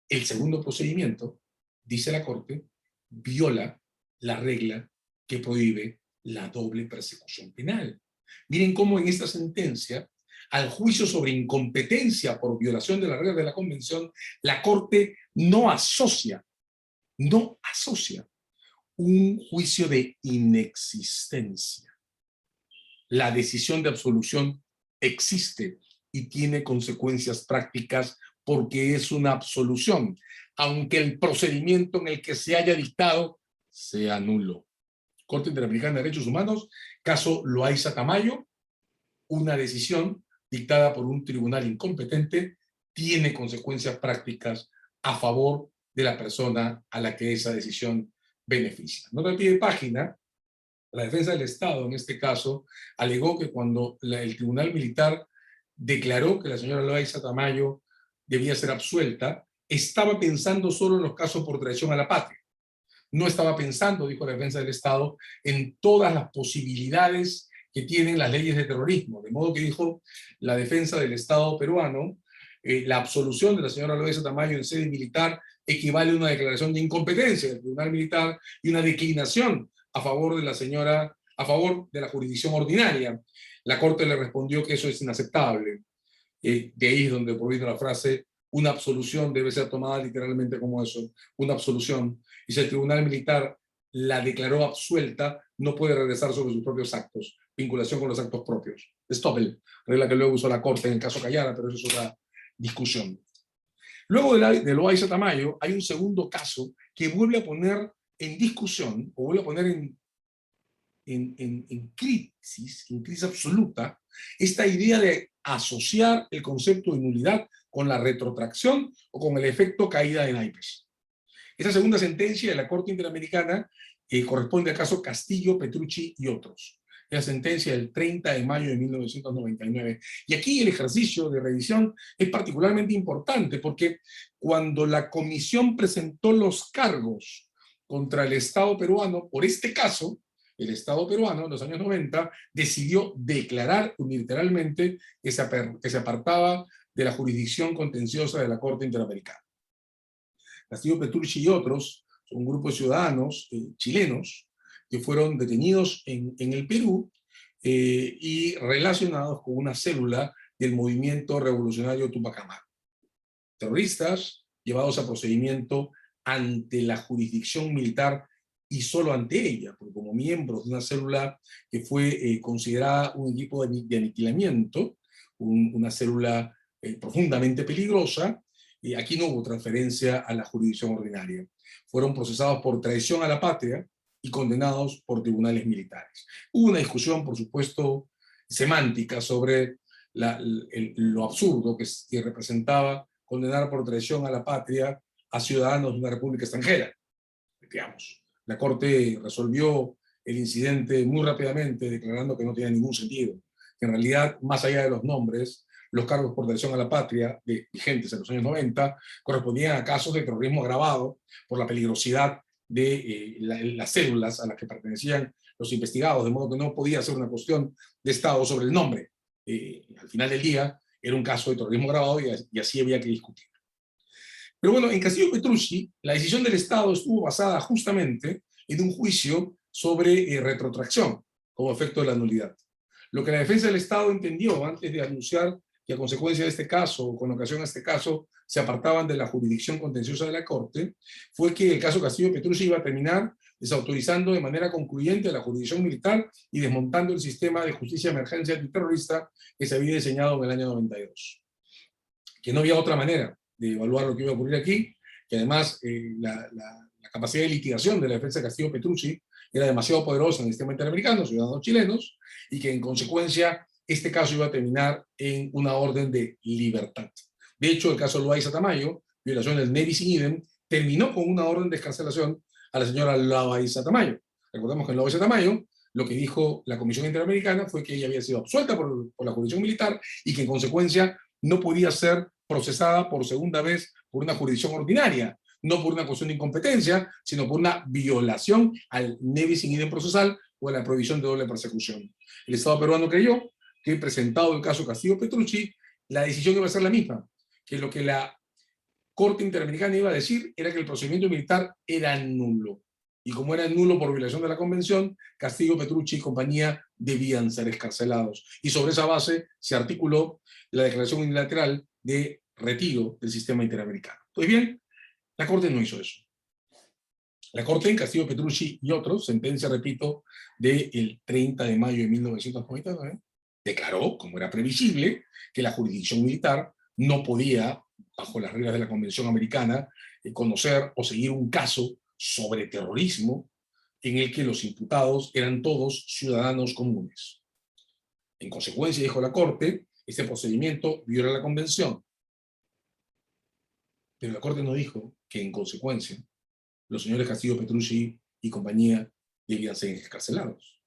el segundo procedimiento, dice la Corte, viola la regla que prohíbe la doble persecución penal. Miren cómo en esta sentencia, al juicio sobre incompetencia por violación de las reglas de la Convención, la Corte no asocia un juicio de inexistencia. La decisión de absolución existe y tiene consecuencias prácticas porque es una absolución, aunque el procedimiento en el que se haya dictado sea nulo. Corte Interamericana de Derechos Humanos, caso Loaiza Tamayo, una decisión dictada por un tribunal incompetente tiene consecuencias prácticas a favor de la persona a la que esa decisión beneficia. Nota al pie de página, la defensa del Estado, en este caso, alegó que cuando el tribunal militar declaró que la señora Loaiza Tamayo debía ser absuelta, estaba pensando solo en los casos por traición a la patria. No estaba pensando, dijo la defensa del Estado, en todas las posibilidades que tienen las leyes de terrorismo. De modo que dijo la defensa del Estado peruano, la absolución de la señora Loaiza Tamayo en sede militar equivale a una declaración de incompetencia del tribunal militar y una declinación a favor de la señora, a favor de la jurisdicción ordinaria. La Corte le respondió que eso es inaceptable. De ahí es donde provino la frase, una absolución debe ser tomada literalmente como eso, una absolución, y si el tribunal militar la declaró absuelta, no puede regresar sobre sus propios actos, vinculación con los actos propios. Stoppel, regla que luego usó la Corte en el caso Callara, pero eso es otra discusión. Luego de Loaiza Tamayo, hay un segundo caso que vuelve a poner en discusión, o vuelve a poner en crisis absoluta, esta idea de asociar el concepto de nulidad con la retrotracción o con el efecto caída de naipes. Esta segunda sentencia de la Corte Interamericana corresponde al caso Castillo, Petrucci y otros. Es la sentencia del 30 de mayo de 1999. Y aquí el ejercicio de revisión es particularmente importante porque cuando la comisión presentó los cargos contra el Estado peruano por este caso, el Estado peruano en los años 90 decidió declarar unilateralmente que se apartaba de la jurisdicción contenciosa de la Corte Interamericana. Castillo, Petrucci y otros son un grupo de ciudadanos chilenos que fueron detenidos en el Perú y relacionados con una célula del movimiento revolucionario Tupac Amaru. Terroristas llevados a procedimiento ante la jurisdicción militar y solo ante ella, porque como miembros de una célula que fue considerada un equipo de aniquilamiento, una célula profundamente peligrosa, aquí no hubo transferencia a la jurisdicción ordinaria. Fueron procesados por traición a la patria y condenados por tribunales militares. Hubo una discusión, por supuesto, semántica sobre lo absurdo que representaba condenar por traición a la patria a ciudadanos de una república extranjera. Digamos, la Corte resolvió el incidente muy rápidamente, declarando que no tenía ningún sentido, que en realidad, más allá de los nombres, los cargos por traición a la patria, vigentes en los años 90, correspondían a casos de terrorismo agravado por la peligrosidad de las células a las que pertenecían los investigados, de modo que no podía ser una cuestión de Estado sobre el nombre. Al final del día, era un caso de terrorismo agravado y así había que discutir. Pero bueno, en Castillo Petrucci, la decisión del Estado estuvo basada justamente en un juicio sobre retrotracción como efecto de la nulidad. Lo que la defensa del Estado entendió antes de anunciar que a consecuencia de este caso, o con ocasión a este caso, se apartaban de la jurisdicción contenciosa de la Corte, fue que el caso Castillo Petrucci iba a terminar desautorizando de manera concluyente a la jurisdicción militar y desmontando el sistema de justicia de emergencia antiterrorista que se había diseñado en el año 92. Que no había otra manera de evaluar lo que iba a ocurrir aquí, que además la capacidad de litigación de la defensa de Castillo Petrucci era demasiado poderosa en el sistema interamericano, ciudadanos chilenos, y que en consecuencia este caso iba a terminar en una orden de libertad. De hecho, el caso Loaiza Tamayo, violación del Nevis in idem, terminó con una orden de excarcelación a la señora Loaiza Tamayo. Recordemos que en Loaiza Tamayo lo que dijo la Comisión Interamericana fue que ella había sido absuelta por la jurisdicción militar y que en consecuencia no podía ser procesada por segunda vez por una jurisdicción ordinaria, no por una cuestión de incompetencia, sino por una violación al Nevis in idem procesal o a la prohibición de doble persecución. El Estado peruano creyó que, presentado el caso Castillo Petrucci, la decisión iba a ser la misma, que lo que la Corte Interamericana iba a decir era que el procedimiento militar era nulo. Y como era nulo por violación de la Convención, Castillo, Petrucci y compañía debían ser excarcelados. Y sobre esa base se articuló la declaración unilateral de retiro del sistema interamericano. Pues bien, la Corte no hizo eso. La Corte en Castillo, Petrucci y otros, sentencia, repito, del 30 de mayo de 1999, declaró, como era previsible, que la jurisdicción militar no podía, bajo las reglas de la Convención Americana, conocer o seguir un caso sobre terrorismo en el que los imputados eran todos ciudadanos comunes. En consecuencia, dijo la Corte, este procedimiento viola la Convención. Pero la Corte no dijo que, en consecuencia, los señores Castillo, Petrucci y compañía debían ser excarcelados.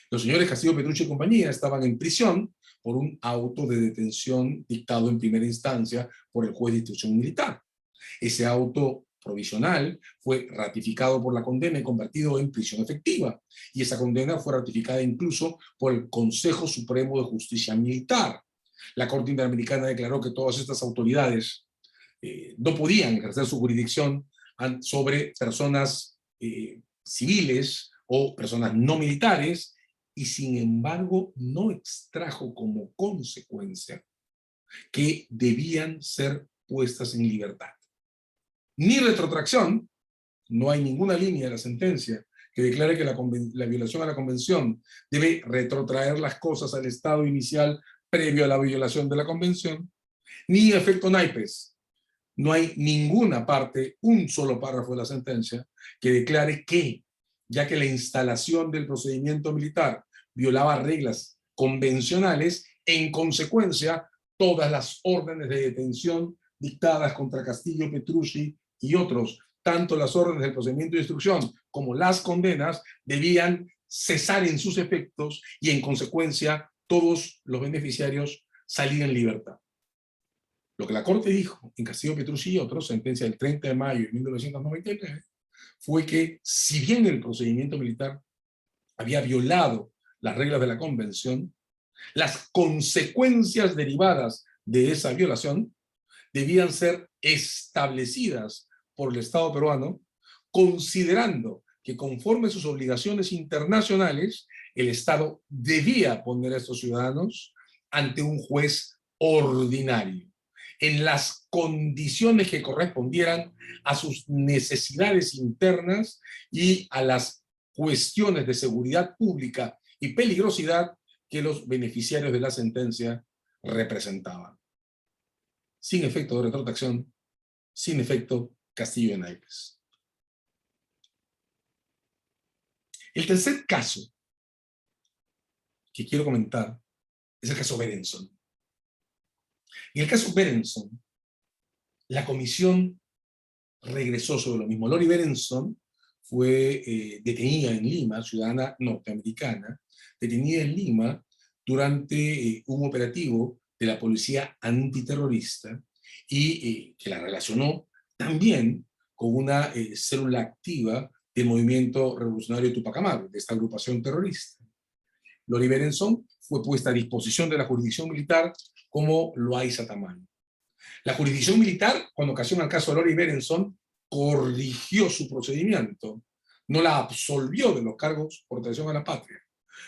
Los señores Castillo, Petrucci y compañía estaban en prisión por un auto de detención dictado en primera instancia por el juez de instrucción militar. Ese auto provisional fue ratificado por la condena y convertido en prisión efectiva. Y esa condena fue ratificada incluso por el Consejo Supremo de Justicia Militar. La Corte Interamericana declaró que todas estas autoridades no podían ejercer su jurisdicción sobre personas civiles o personas no militares, y sin embargo no extrajo como consecuencia que debían ser puestas en libertad. Ni retrotracción, no hay ninguna línea de la sentencia que declare que la violación a la convención debe retrotraer las cosas al estado inicial previo a la violación de la convención, ni efecto naipes. No hay ninguna parte, un solo párrafo de la sentencia, que declare que, ya que la instalación del procedimiento militar violaba reglas convencionales, en consecuencia, todas las órdenes de detención dictadas contra Castillo, Petrucci y otros, tanto las órdenes del procedimiento de instrucción como las condenas, debían cesar en sus efectos y, en consecuencia, todos los beneficiarios salir en libertad. Lo que la Corte dijo en Castillo, Petrucci y otros, sentencia del 30 de mayo de 1999, fue que, si bien el procedimiento militar había violado las reglas de la Convención, las consecuencias derivadas de esa violación debían ser establecidas por el Estado peruano, considerando que, conforme a sus obligaciones internacionales, el Estado debía poner a estos ciudadanos ante un juez ordinario, en las condiciones que correspondieran a sus necesidades internas y a las cuestiones de seguridad pública y peligrosidad que los beneficiarios de la sentencia representaban. Sin efecto de retrotracción, sin efecto Castillo de Naipes. El tercer caso que quiero comentar es el caso Berenson. En el caso Berenson, la comisión regresó sobre lo mismo. Lori Berenson fue detenida en Lima, ciudadana norteamericana, detenida en Lima durante un operativo de la policía antiterrorista y que la relacionó también con una célula activa del movimiento revolucionario Tupac Amaru, de esta agrupación terrorista. Lori Berenson fue puesta a disposición de la jurisdicción militar como Loaiza Tamayo. La jurisdicción militar, con ocasión al caso de Lori Berenson, corrigió su procedimiento, no la absolvió de los cargos por traición a la patria,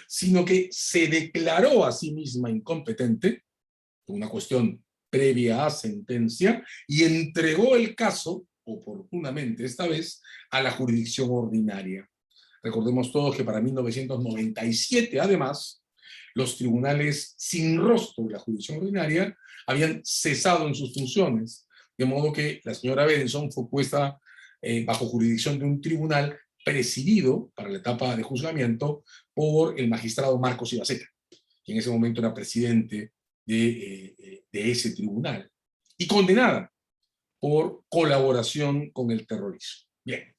sino que se declaró a sí misma incompetente, una cuestión previa a sentencia, y entregó el caso, oportunamente esta vez, a la jurisdicción ordinaria. Recordemos todos que para 1997, además, los tribunales sin rostro de la jurisdicción ordinaria habían cesado en sus funciones, de modo que la señora Berenson fue puesta bajo jurisdicción de un tribunal presidido, para la etapa de juzgamiento, por el magistrado Marcos Ibaceta, que en ese momento era presidente de ese tribunal, y condenada por colaboración con el terrorismo. Bien.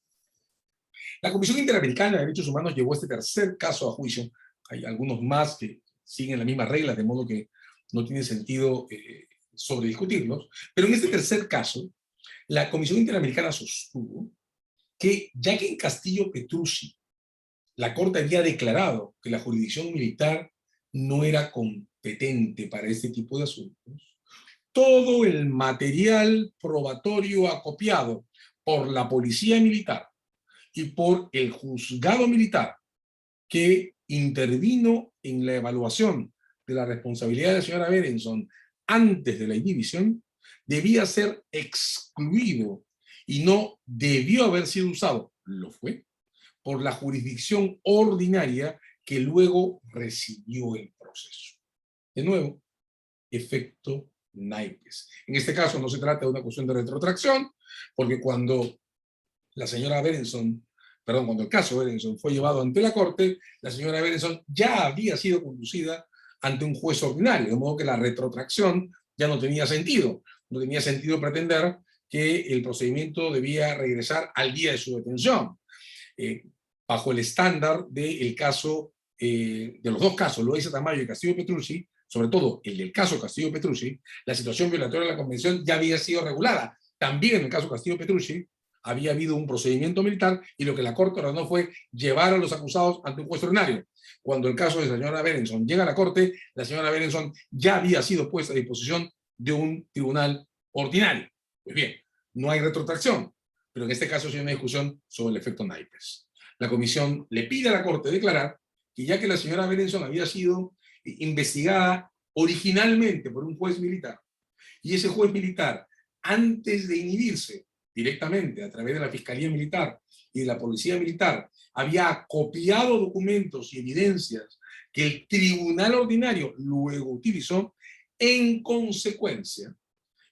La Comisión Interamericana de Derechos Humanos llevó este tercer caso a juicio. Hay algunos más que siguen las mismas reglas, de modo que no tiene sentido sobrediscutirlos. Pero en este tercer caso, la Comisión Interamericana sostuvo que, ya que en Castillo Petrucci la Corte había declarado que la jurisdicción militar no era competente para este tipo de asuntos, todo el material probatorio acopiado por la policía militar y por el juzgado militar que intervino en la evaluación de la responsabilidad de la señora Berenson antes de la inhibición, debía ser excluido y no debió haber sido usado, lo fue, por la jurisdicción ordinaria que luego recibió el proceso. De nuevo, efecto naipes. En este caso no se trata de una cuestión de retrotracción, porque cuando la señora Berenson, perdón, cuando el caso Berenson fue llevado ante la Corte, la señora Berenson ya había sido conducida ante un juez ordinario, de modo que la retrotracción ya no tenía sentido. No tenía sentido pretender que el procedimiento debía regresar al día de su detención. Bajo el estándar del caso, de los dos casos, Loaiza Tamayo y Castillo Petrucci, sobre todo el del caso Castillo Petrucci, la situación violatoria de la Convención ya había sido regulada. También en el caso Castillo Petrucci había habido un procedimiento militar y lo que la Corte ordenó fue llevar a los acusados ante un juez ordinario. Cuando el caso de la señora Berenson llega a la Corte, la señora Berenson ya había sido puesta a disposición de un tribunal ordinario. Pues bien, no hay retrotracción, pero en este caso sí hay una discusión sobre el efecto naipes. La comisión le pide a la Corte declarar que, ya que la señora Berenson había sido investigada originalmente por un juez militar, y ese juez militar antes de inhibirse directamente a través de la Fiscalía Militar y de la Policía Militar, había copiado documentos y evidencias que el Tribunal Ordinario luego utilizó. En consecuencia,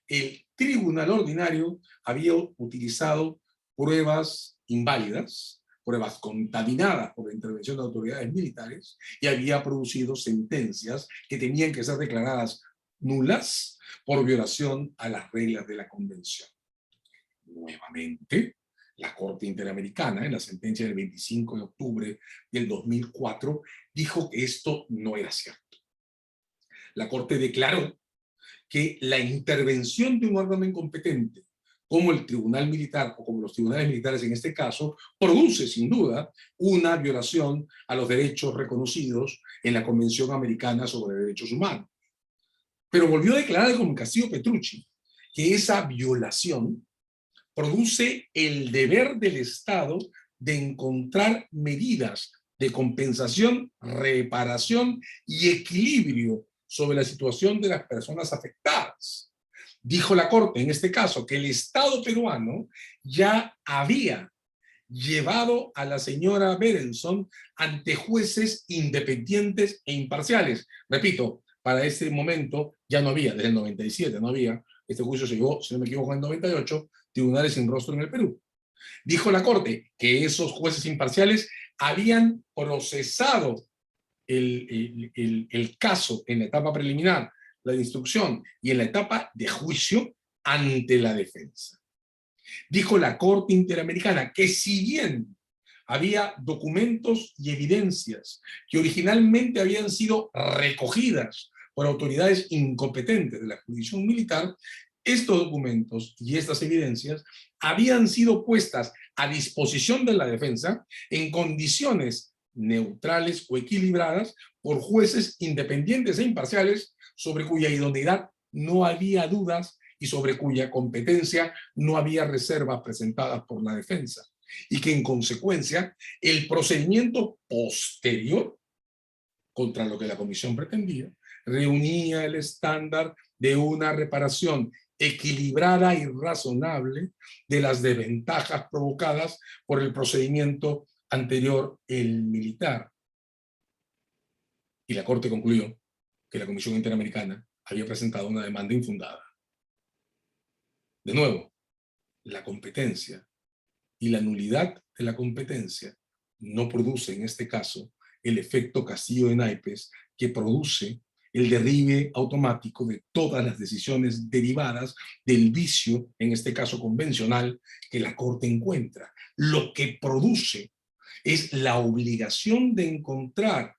el Tribunal Ordinario había utilizado pruebas inválidas, pruebas contaminadas por la intervención de autoridades militares, y había producido sentencias que tenían que ser declaradas nulas por violación a las reglas de la Convención. Nuevamente, la Corte Interamericana, en la sentencia del 25 de octubre del 2004, dijo que esto no era cierto. La Corte declaró que la intervención de un órgano incompetente, como el Tribunal Militar o como los tribunales militares en este caso, produce sin duda una violación a los derechos reconocidos en la Convención Americana sobre Derechos Humanos. Pero volvió a declarar con Castillo Petrucci que esa violación produce el deber del Estado de encontrar medidas de compensación, reparación y equilibrio sobre la situación de las personas afectadas. Dijo la Corte, en este caso, que el Estado peruano ya había llevado a la señora Berenson ante jueces independientes e imparciales. Repito, para ese momento ya no había, desde el 97 no había, este juicio se llevó, si no me equivoco, en el 98, tribunales sin rostro en el Perú. Dijo la Corte que esos jueces imparciales habían procesado el caso en la etapa preliminar, la de instrucción, y en la etapa de juicio ante la defensa. Dijo la Corte Interamericana que si bien había documentos y evidencias que originalmente habían sido recogidas por autoridades incompetentes de la jurisdicción militar, estos documentos y estas evidencias habían sido puestas a disposición de la defensa en condiciones neutrales o equilibradas por jueces independientes e imparciales sobre cuya idoneidad no había dudas y sobre cuya competencia no había reservas presentadas por la defensa, y que en consecuencia el procedimiento posterior contra lo que la comisión pretendía reunía el estándar de una reparación equilibrada y razonable de las desventajas provocadas por el procedimiento anterior, el militar. Y la Corte concluyó que la Comisión Interamericana había presentado una demanda infundada. De nuevo, la competencia y la nulidad de la competencia no produce en este caso el efecto Castillo de Naipes que produce el derribe automático de todas las decisiones derivadas del vicio, en este caso convencional, que la Corte encuentra. Lo que produce es la obligación de encontrar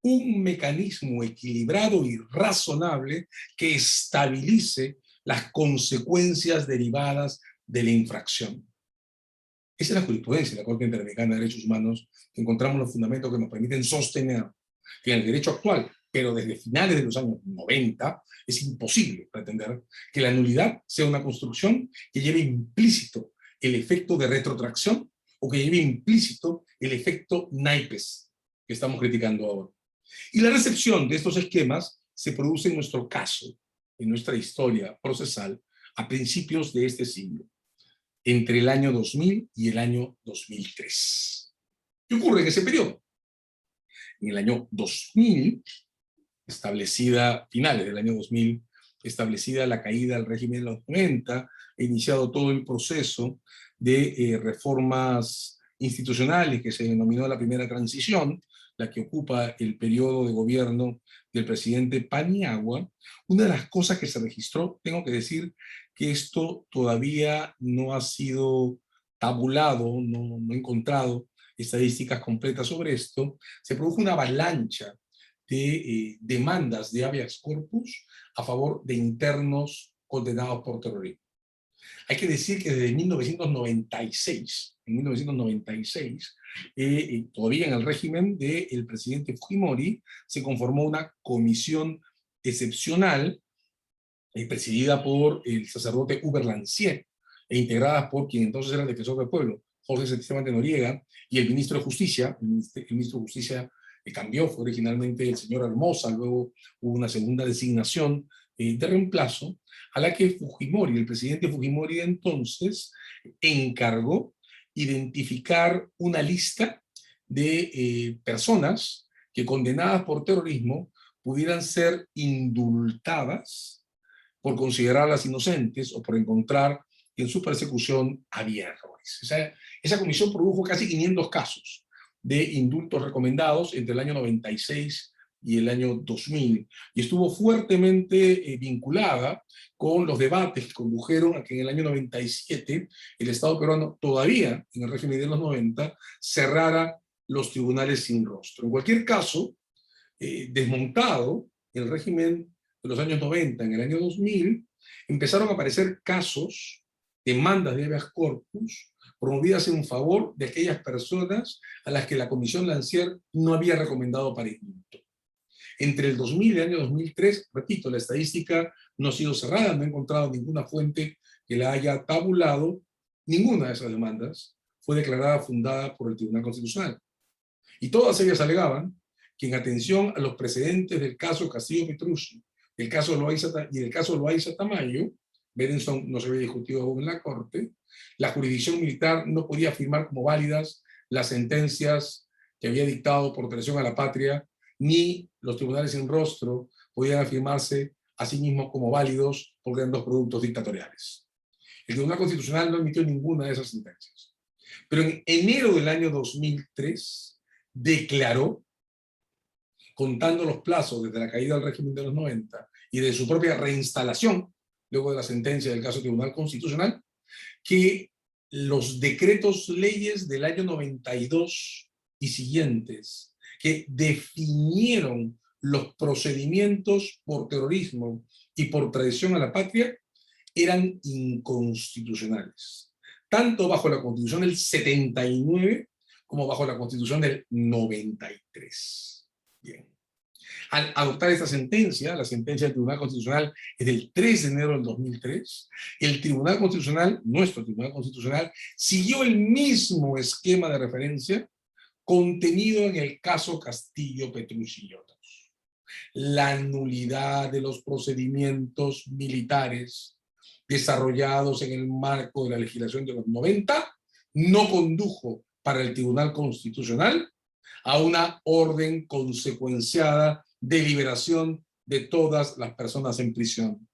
un mecanismo equilibrado y razonable que estabilice las consecuencias derivadas de la infracción. Esa es la jurisprudencia de la Corte Interamericana de Derechos Humanos, que encontramos los fundamentos que nos permiten sostener que en el derecho actual, pero desde finales de los años 90, es imposible pretender que la nulidad sea una construcción que lleve implícito el efecto de retrotracción o que lleve implícito el efecto naipes que estamos criticando ahora. Y la recepción de estos esquemas se produce en nuestro caso, en nuestra historia procesal, a principios de este siglo, entre el año 2000 y el año 2003. ¿Qué ocurre en ese periodo? En el año 2000, finales del año 2000, establecida la caída del régimen de los 90, he iniciado todo el proceso de reformas institucionales que se denominó la primera transición, la que ocupa el periodo de gobierno del presidente Paniagua. Una de las cosas que se registró, tengo que decir que esto todavía no ha sido tabulado, no he encontrado estadísticas completas sobre esto, se produjo una avalancha de demandas de habeas corpus a favor de internos condenados por terrorismo. Hay que decir que desde 1996, todavía en el régimen del presidente Fujimori, se conformó una comisión excepcional presidida por el sacerdote Hubert Lancier e integrada por quien entonces era el defensor del pueblo, Jorge Septién de Noriega, y el ministro de Justicia. El ministro de Justicia cambió, fue originalmente el señor Hermosa, luego hubo una segunda designación de reemplazo, a la que Fujimori, el presidente Fujimori de entonces, encargó identificar una lista de personas que, condenadas por terrorismo, pudieran ser indultadas por considerarlas inocentes o por encontrar que en su persecución había errores. Esa comisión produjo casi 500 casos de indultos recomendados entre el año 96 y el año 2000, y estuvo fuertemente vinculada con los debates que condujeron a que en el año 97 el Estado peruano, todavía en el régimen de los 90, cerrara los tribunales sin rostro. En cualquier caso, desmontado el régimen de los años 90, en el año 2000, empezaron a aparecer casos, demandas de habeas corpus, promovidas en favor de aquellas personas a las que la Comisión Lancier no había recomendado para indulto. Entre el 2000 y el año 2003, repito, la estadística no ha sido cerrada, no he encontrado ninguna fuente que la haya tabulado, ninguna de esas demandas fue declarada fundada por el Tribunal Constitucional. Y todas ellas alegaban que, en atención a los precedentes del caso Castillo Petrucci, del caso Loaiza y del caso Loaiza Tamayo, Berenson no se había discutido aún en la Corte, la jurisdicción militar no podía afirmar como válidas las sentencias que había dictado por traición a la patria, ni los tribunales sin rostro podían afirmarse a sí mismos como válidos porque eran dos productos dictatoriales. El Tribunal Constitucional no emitió ninguna de esas sentencias. Pero en enero del año 2003 declaró, contando los plazos desde la caída del régimen de los 90 y de su propia reinstalación, luego de la sentencia del caso Tribunal Constitucional, que los decretos leyes del año 92 y siguientes, que definieron los procedimientos por terrorismo y por traición a la patria, eran inconstitucionales, tanto bajo la Constitución del 79 como bajo la Constitución del 93. Bien. Al adoptar esta sentencia, la sentencia del Tribunal Constitucional es del 3 de enero del 2003, el Tribunal Constitucional, nuestro Tribunal Constitucional, siguió el mismo esquema de referencia contenido en el caso Castillo Petrucci y otros. La nulidad de los procedimientos militares desarrollados en el marco de la legislación de los 90 no condujo para el Tribunal Constitucional a una orden consecuenciada de liberación de todas las personas en prisión.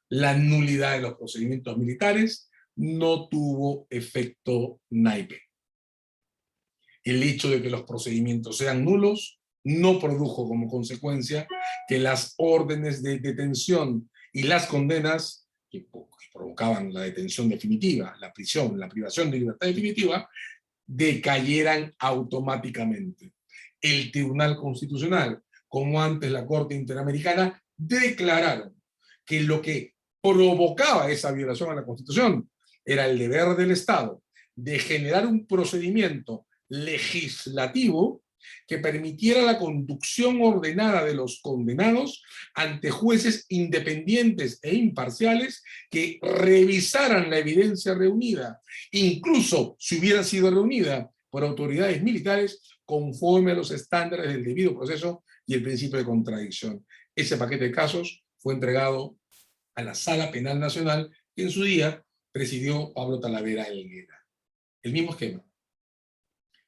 La nulidad de los procedimientos militares no tuvo efecto naipe. El hecho de que los procedimientos sean nulos no produjo como consecuencia que las órdenes de detención y las condenas que provocaban la detención definitiva, la prisión, la privación de libertad definitiva, decayeran automáticamente. El Tribunal Constitucional, como antes la Corte Interamericana, declararon que lo que provocaba esa violación a la Constitución era el deber del Estado de generar un procedimiento legislativo que permitiera la conducción ordenada de los condenados ante jueces independientes e imparciales que revisaran la evidencia reunida, incluso si hubiera sido reunida por autoridades militares, conforme a los estándares del debido proceso y el principio de contradicción. Ese paquete de casos fue entregado a la Sala Penal Nacional, que en su día presidió Pablo Talavera Helguera. El mismo esquema.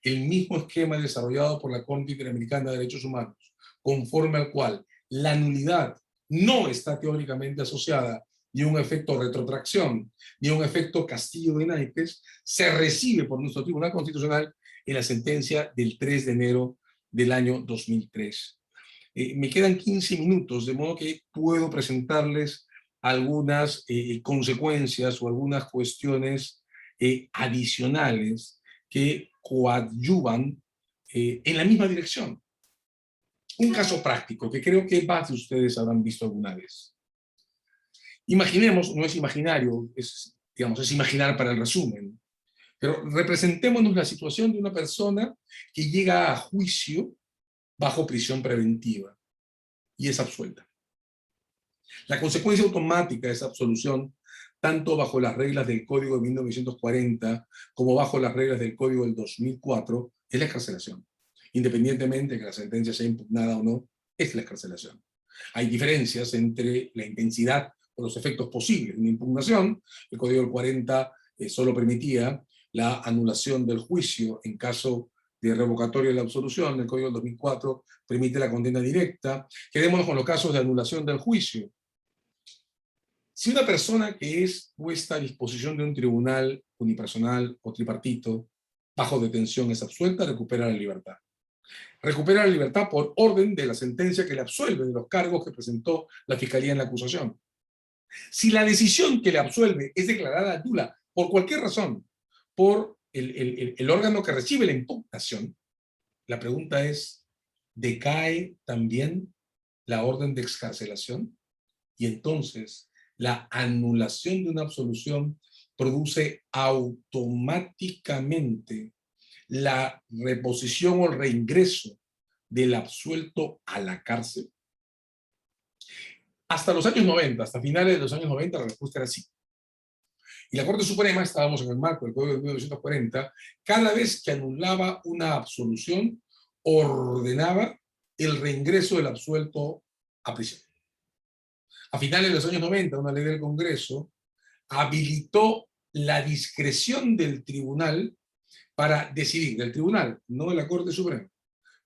El mismo esquema desarrollado por la Corte Interamericana de Derechos Humanos, conforme al cual la nulidad no está teóricamente asociada ni a un efecto retrotracción, ni a un efecto castillo de naipes, se recibe por nuestro Tribunal Constitucional en la sentencia del 3 de enero del año 2003. Me quedan 15 minutos, de modo que puedo presentarles algunas consecuencias o algunas cuestiones adicionales que coadyuvan en la misma dirección. Un caso práctico que creo que más de ustedes habrán visto alguna vez. Imaginemos, no es imaginario, digamos, es imaginar para el resumen, pero representémonos la situación de una persona que llega a juicio bajo prisión preventiva y es absuelta. La consecuencia automática de esa absolución, tanto bajo las reglas del Código de 1940 como bajo las reglas del Código del 2004, es la excarcelación. Independientemente de que la sentencia sea impugnada o no, es la excarcelación. Hay diferencias entre la intensidad o los efectos posibles de una impugnación. El Código del 40 solo permitía la anulación del juicio en caso de revocatoria de la absolución. El Código del 2004 permite la condena directa. Quedémonos con los casos de anulación del juicio. Si una persona que es puesta a disposición de un tribunal unipersonal o tripartito bajo detención es absuelta, recupera la libertad. Recupera la libertad por orden de la sentencia que le absuelve de los cargos que presentó la Fiscalía en la acusación. Si la decisión que le absuelve es declarada nula por cualquier razón por el órgano que recibe la impugnación, la pregunta es, ¿decae también la orden de excarcelación? Y entonces la anulación de una absolución produce automáticamente la reposición o el reingreso del absuelto a la cárcel. Hasta los años 90, hasta finales de los años 90, la respuesta era sí. Y la Corte Suprema, estábamos en el marco del Código de 1940, cada vez que anulaba una absolución, ordenaba el reingreso del absuelto a prisión. A finales de los años 90, una ley del Congreso habilitó la discreción del tribunal para decidir, del tribunal, no de la Corte Suprema,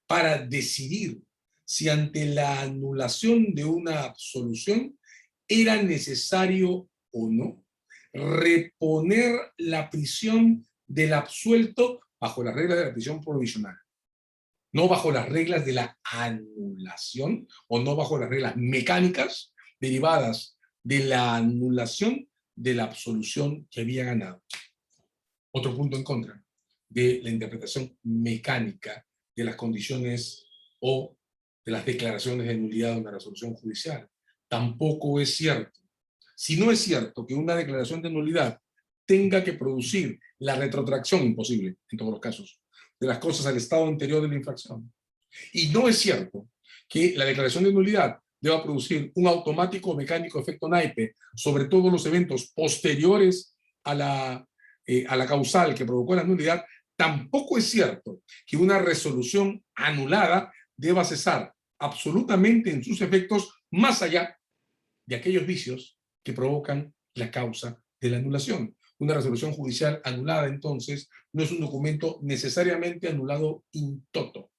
para decidir si ante la anulación de una absolución era necesario o no reponer la prisión del absuelto bajo las reglas de la prisión provisional, no bajo las reglas de la anulación o no bajo las reglas mecánicas derivadas de la anulación de la absolución que había ganado. Otro punto en contra de la interpretación mecánica de las condiciones o de las declaraciones de nulidad de una resolución judicial. Tampoco es cierto. Si no es cierto que una declaración de nulidad tenga que producir la retrotracción, imposible en todos los casos, de las cosas al estado anterior de la infracción, y no es cierto que la declaración de nulidad deba producir un automático o mecánico efecto naipe sobre todos los eventos posteriores a la causal que provocó la nulidad, tampoco es cierto que una resolución anulada deba cesar absolutamente en sus efectos más allá de aquellos vicios que provocan la causa de la anulación. Una resolución judicial anulada, entonces, no es un documento necesariamente anulado in toto.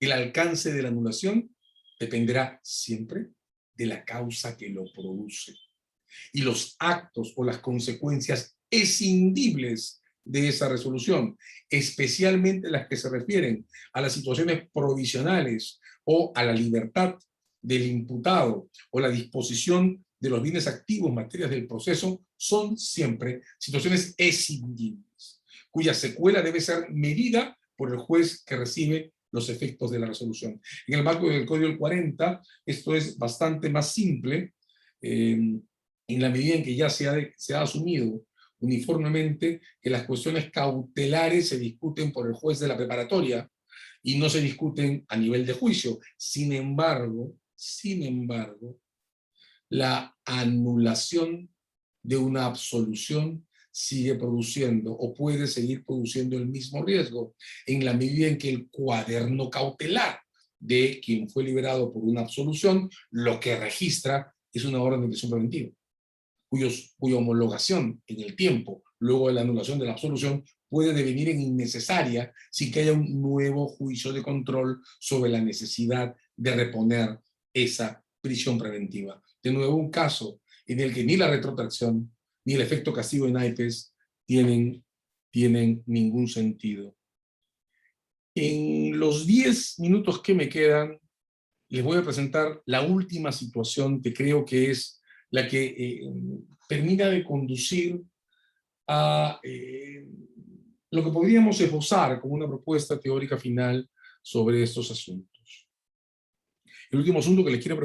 El alcance de la anulación dependerá siempre de la causa que lo produce. Y los actos o las consecuencias escindibles de esa resolución, especialmente las que se refieren a las situaciones provisionales o a la libertad del imputado o la disposición de los bienes activos, materias del proceso, son siempre situaciones escindibles, cuya secuela debe ser medida por el juez que recibe los efectos de la resolución. En el marco del Código del 40, esto es bastante más simple, en la medida en que ya se ha asumido uniformemente que las cuestiones cautelares se discuten por el juez de la preparatoria y no se discuten a nivel de juicio. Sin embargo, la anulación de una absolución sigue produciendo o puede seguir produciendo el mismo riesgo en la medida en que el cuaderno cautelar de quien fue liberado por una absolución lo que registra es una orden de prisión preventiva, cuya homologación en el tiempo, luego de la anulación de la absolución, puede devenir en innecesaria sin que haya un nuevo juicio de control sobre la necesidad de reponer esa prisión preventiva. De nuevo, un caso en el que ni la retrotracción ni el efecto castigo en naipes tienen ningún sentido. En los 10 minutos que me quedan, les voy a presentar la última situación que creo que es la que termina de conducir a lo que podríamos esbozar como una propuesta teórica final sobre estos asuntos. El último asunto que les quiero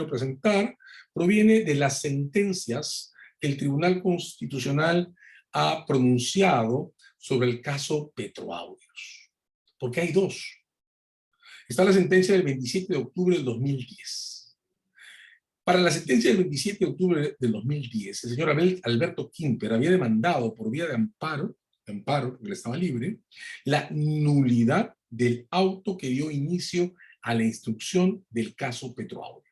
presentar, proviene de las sentencias que el Tribunal Constitucional ha pronunciado sobre el caso Petroaudios. Porque hay dos. Está la sentencia del 27 de octubre del 2010. Para la sentencia del 27 de octubre del 2010, el señor Alberto Kimper había demandado por vía de amparo, porque él estaba libre, la nulidad del auto que dio inicio a la instrucción del caso Petroaudios.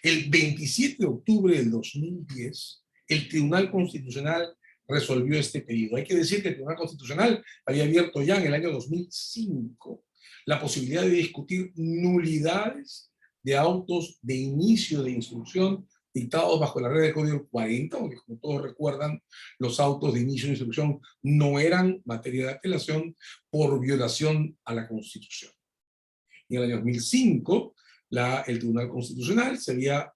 El 27 de octubre del 2010, el Tribunal Constitucional resolvió este pedido. Hay que decir que el Tribunal Constitucional había abierto ya en el año 2005 la posibilidad de discutir nulidades de autos de inicio de instrucción dictados bajo la regla del Código 40, porque como todos recuerdan, los autos de inicio de instrucción no eran materia de apelación por violación a la Constitución. En el año 2005, el Tribunal Constitucional se había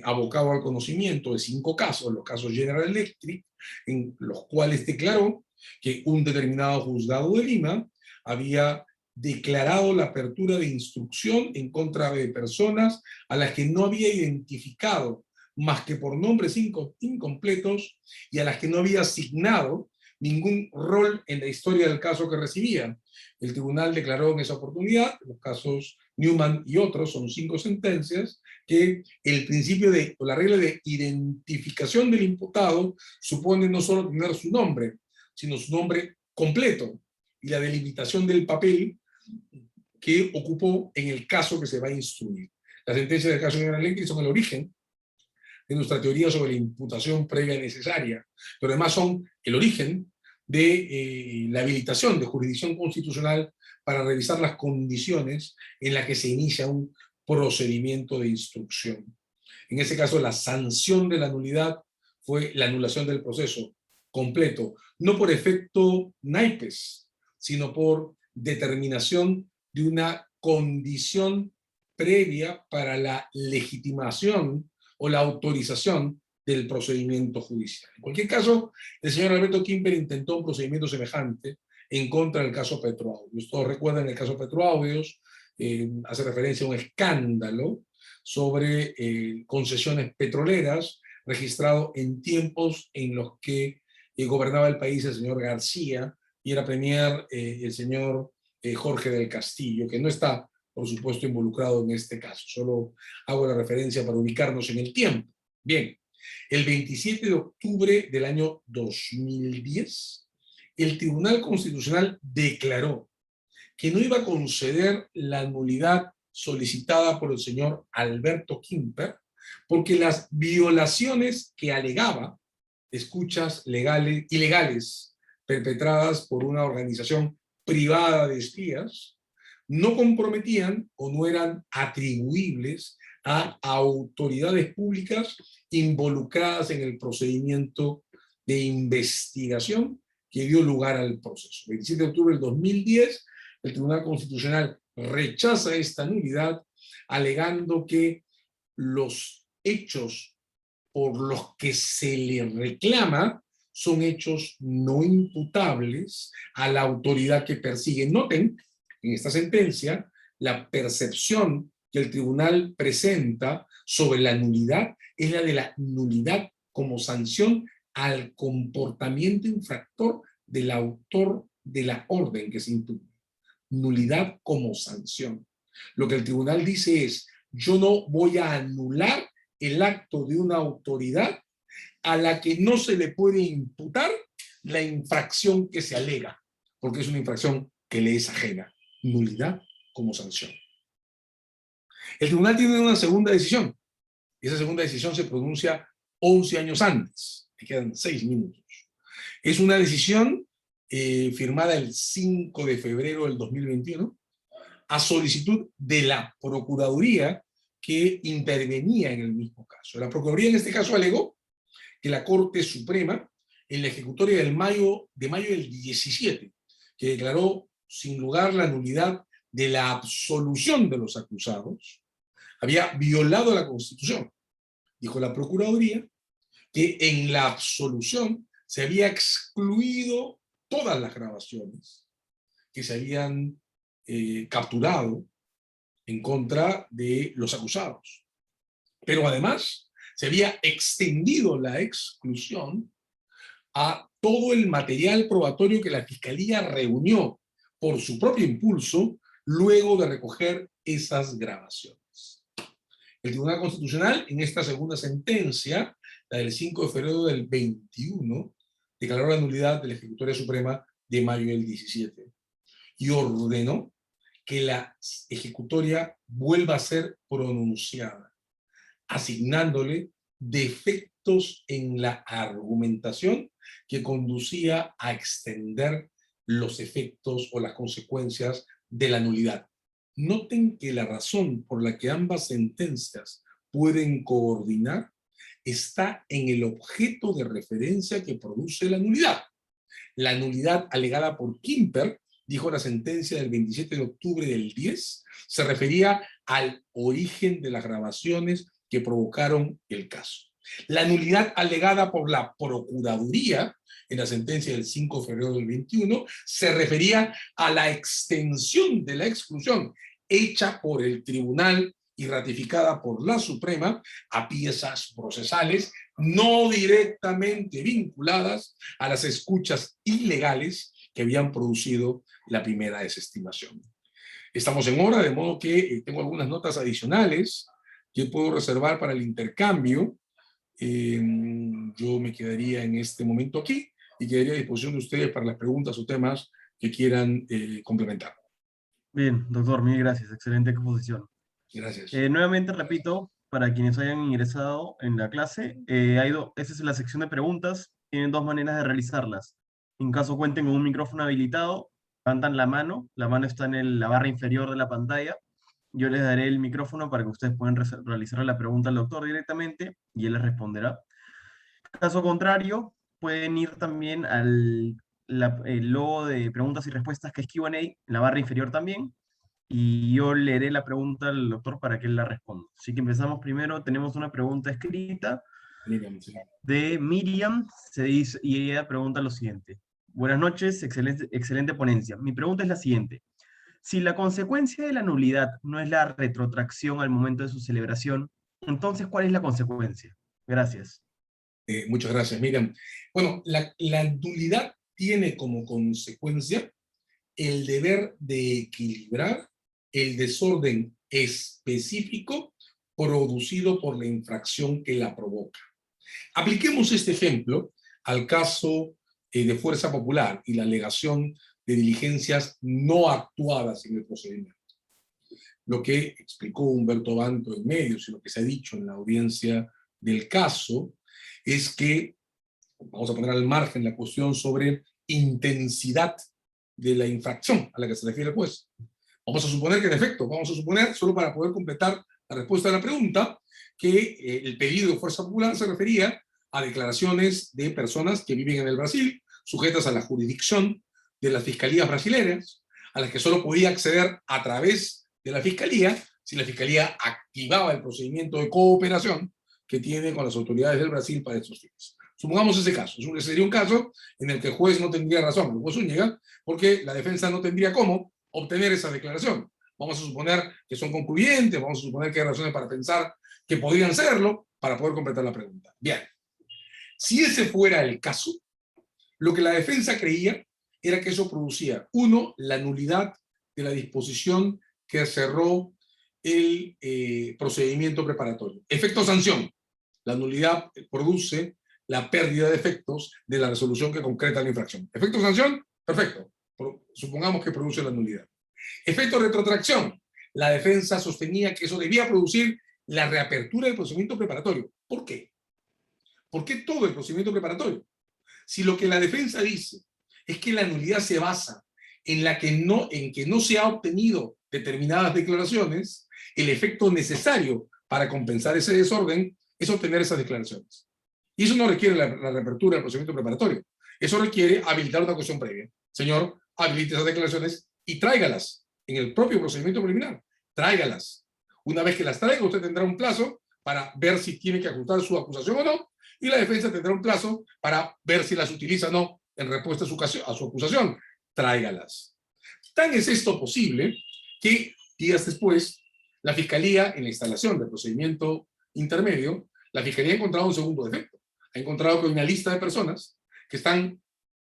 abocado al conocimiento de 5 casos, los casos General Electric, en los cuales declaró que un determinado juzgado de Lima había declarado la apertura de instrucción en contra de personas a las que no había identificado más que por nombres incompletos y a las que no había asignado ningún rol en la historia del caso que recibían. El tribunal declaró en esa oportunidad, los casos Newman y otros, son 5 sentencias, que el principio de, o la regla de identificación del imputado supone no solo tener su nombre, sino su nombre completo y la delimitación del papel que ocupó en el caso que se va a instruir. Las sentencias del caso General Electric son el origen de nuestra teoría sobre la imputación previa necesaria, pero además son el origen de la habilitación de jurisdicción constitucional para revisar las condiciones en las que se inicia un procedimiento de instrucción. En ese caso, la sanción de la nulidad fue la anulación del proceso completo, no por efecto naipes, sino por determinación de una condición previa para la legitimación o la autorización del procedimiento judicial. En cualquier caso, el señor Alberto Kimper intentó un procedimiento semejante en contra del caso Petroaudios. Todos recuerdan el caso Petroaudios, hace referencia a un escándalo sobre concesiones petroleras registrado en tiempos en los que gobernaba el país el señor García y era premier el señor Jorge del Castillo, que no está, por supuesto, involucrado en este caso. Solo hago la referencia para ubicarnos en el tiempo. Bien, el 27 de octubre del año 2010, el Tribunal Constitucional declaró que no iba a conceder la nulidad solicitada por el señor Alberto Kimper, porque las violaciones que alegaba, escuchas ilegales perpetradas por una organización privada de espías, no comprometían o no eran atribuibles a autoridades públicas involucradas en el procedimiento de investigación que dio lugar al proceso. El 27 de octubre del 2010, el Tribunal Constitucional rechaza esta nulidad, alegando que los hechos por los que se le reclama son hechos no imputables a la autoridad que persigue. Noten, en esta sentencia, la percepción que el tribunal presenta sobre la nulidad es la de la nulidad como sanción al comportamiento infractor del autor de la orden que se impugna. Nulidad como sanción. Lo que el tribunal dice es, yo no voy a anular el acto de una autoridad a la que no se le puede imputar la infracción que se alega, porque es una infracción que le es ajena. Nulidad como sanción. El tribunal tiene una segunda decisión, y esa segunda decisión se pronuncia 11 años antes, me quedan 6 minutos. Es una decisión firmada el 5 de febrero del 2021, a solicitud de la Procuraduría que intervenía en el mismo caso. La Procuraduría en este caso alegó que la Corte Suprema, en la ejecutoria de mayo del 17, que declaró sin lugar la nulidad de la absolución de los acusados, había violado la Constitución. Dijo la Procuraduría que en la absolución se había excluido todas las grabaciones que se habían capturado en contra de los acusados. Pero además se había extendido la exclusión a todo el material probatorio que la Fiscalía reunió por su propio impulso luego de recoger esas grabaciones. El Tribunal Constitucional, en esta segunda sentencia, la del 5 de febrero del 21, declaró la nulidad de la Ejecutoria Suprema de mayo del 17 y ordenó que la ejecutoria vuelva a ser pronunciada. asignándole defectos en la argumentación que conducía a extender los efectos o las consecuencias de la nulidad. Noten que la razón por la que ambas sentencias pueden coordinar está en el objeto de referencia que produce la nulidad. La nulidad alegada por Quimper, dijo la sentencia del 27 de octubre del 10, se refería al origen de las grabaciones que provocaron el caso. La nulidad alegada por la Procuraduría, en la sentencia del 5 de febrero del 21, se refería a la extensión de la exclusión hecha por el tribunal y ratificada por la Suprema a piezas procesales no directamente vinculadas a las escuchas ilegales que habían producido la primera desestimación. Estamos en hora, de modo que tengo algunas notas adicionales que puedo reservar para el intercambio. Yo me quedaría en este momento aquí y quedaría a disposición de ustedes para las preguntas o temas que quieran complementar. Bien, doctor, mil gracias. Excelente exposición. Gracias. Nuevamente repito, para quienes hayan ingresado en la clase, esta es la sección de preguntas. Tienen dos maneras de realizarlas. En caso cuenten con un micrófono habilitado, levantan la mano está en la barra inferior de la pantalla. Yo les daré el micrófono para que ustedes puedan realizar la pregunta al doctor directamente y él les responderá. Caso contrario, pueden ir también el logo de preguntas y respuestas que es Q&A, en la barra inferior también, y yo leeré la pregunta al doctor para que él la responda. Así que empezamos primero, tenemos una pregunta escrita de Miriam, se dice, y ella pregunta lo siguiente. Buenas noches, excelente ponencia. Mi pregunta es la siguiente. Si la consecuencia de la nulidad no es la retrotracción al momento de su celebración, entonces, ¿cuál es la consecuencia? Gracias. Muchas gracias, Miriam. Bueno, la nulidad tiene como consecuencia el deber de equilibrar el desorden específico producido por la infracción que la provoca. Apliquemos este ejemplo al caso de Fuerza Popular y la alegación de diligencias no actuadas en el procedimiento. Lo que explicó Humberto Banto en medios y lo que se ha dicho en la audiencia del caso es que, vamos a poner al margen la cuestión sobre intensidad de la infracción a la que se refiere el juez. Vamos a suponer que en efecto, vamos a suponer, solo para poder completar la respuesta a la pregunta, que el pedido de Fuerza Popular se refería a declaraciones de personas que viven en el Brasil, sujetas a la jurisdicción de las fiscalías brasileñas, a las que solo podía acceder a través de la fiscalía, si la fiscalía activaba el procedimiento de cooperación que tiene con las autoridades del Brasil para estos fines. Supongamos ese caso. Sería un caso en el que el juez no tendría razón, el juez Zúñiga, porque la defensa no tendría cómo obtener esa declaración. Vamos a suponer que son concluyentes, vamos a suponer que hay razones para pensar que podrían serlo, para poder completar la pregunta. Bien, si ese fuera el caso, lo que la defensa creía era que eso producía, uno, la nulidad de la disposición que cerró el procedimiento preparatorio. Efecto sanción. La nulidad produce la pérdida de efectos de la resolución que concreta la infracción. Efecto sanción, perfecto. Supongamos que produce la nulidad. Efecto retrotracción. La defensa sostenía que eso debía producir la reapertura del procedimiento preparatorio. ¿Por qué? ¿Por qué todo el procedimiento preparatorio? Si lo que la defensa dice es que la nulidad se basa en que no se ha obtenido determinadas declaraciones, el efecto necesario para compensar ese desorden es obtener esas declaraciones. Y eso no requiere la reapertura del procedimiento preparatorio. Eso requiere habilitar una cuestión previa. Señor, habilite esas declaraciones y tráigalas en el propio procedimiento preliminar. Tráigalas. Una vez que las traiga, usted tendrá un plazo para ver si tiene que ajustar su acusación o no, y la defensa tendrá un plazo para ver si las utiliza o no en respuesta a su acusación. Tráigalas. Tan es esto posible que días después, la Fiscalía, en la instalación del procedimiento intermedio, la Fiscalía ha encontrado un segundo defecto. Ha encontrado que hay una lista de personas que están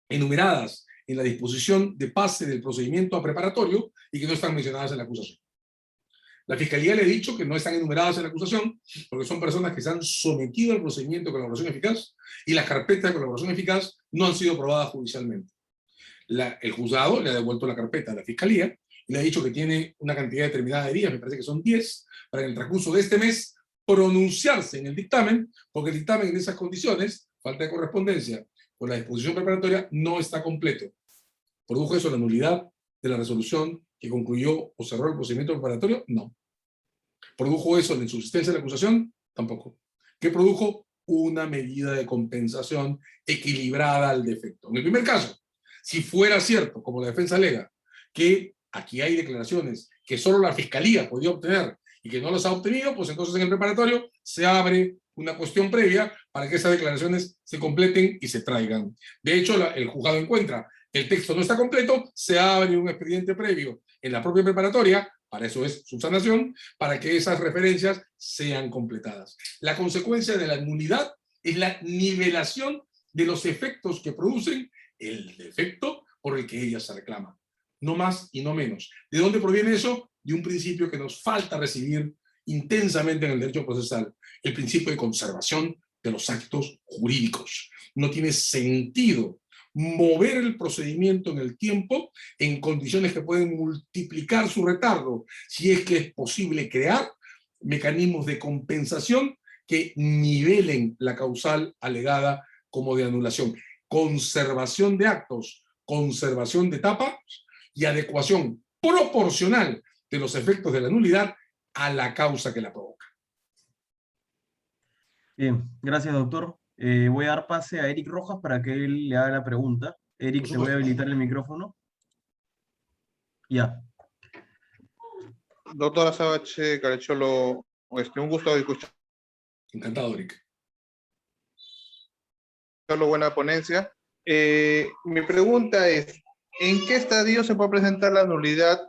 enumeradas en la disposición de pase del procedimiento a preparatorio y que no están mencionadas en la acusación. La Fiscalía le ha dicho que no están enumeradas en la acusación porque son personas que se han sometido al procedimiento de colaboración eficaz y las carpetas de colaboración eficaz no han sido aprobadas judicialmente. El juzgado le ha devuelto la carpeta a la Fiscalía y le ha dicho que tiene una cantidad determinada de días, me parece que son 10, para en el transcurso de este mes pronunciarse en el dictamen, porque el dictamen en esas condiciones, falta de correspondencia con la disposición preparatoria, no está completo. ¿Produjo eso la nulidad de la resolución que concluyó o cerró el procedimiento preparatorio? No. ¿Produjo eso la insubsistencia de la acusación? Tampoco. ¿Qué produjo? Una medida de compensación equilibrada al defecto. En el primer caso, si fuera cierto, como la defensa alega, que aquí hay declaraciones que solo la Fiscalía podía obtener y que no los ha obtenido, pues entonces en el preparatorio se abre una cuestión previa para que esas declaraciones se completen y se traigan. De hecho, el juzgado encuentra que el texto no está completo, se abre un expediente previo en la propia preparatoria, para eso es subsanación, para que esas referencias sean completadas. La consecuencia de la nulidad es la nivelación de los efectos que producen el defecto por el que ella se reclama. No más y no menos. ¿De dónde proviene eso? De un principio que nos falta recibir intensamente en el derecho procesal, el principio de conservación de los actos jurídicos. No tiene sentido mover el procedimiento en el tiempo en condiciones que pueden multiplicar su retardo, si es que es posible crear mecanismos de compensación que nivelen la causal alegada como de anulación. Conservación de actos, conservación de etapas y adecuación proporcional de los efectos de la nulidad a la causa que la provoca. Bien, gracias, doctor. Voy a dar pase a Eric Rojas para que él le haga la pregunta. Eric, te voy a habilitar el micrófono. Ya. Doctora Sabache Caracholo, un gusto escucharlo, Encantado, Eric. buena ponencia. Mi pregunta es, ¿en qué estadio se puede presentar la nulidad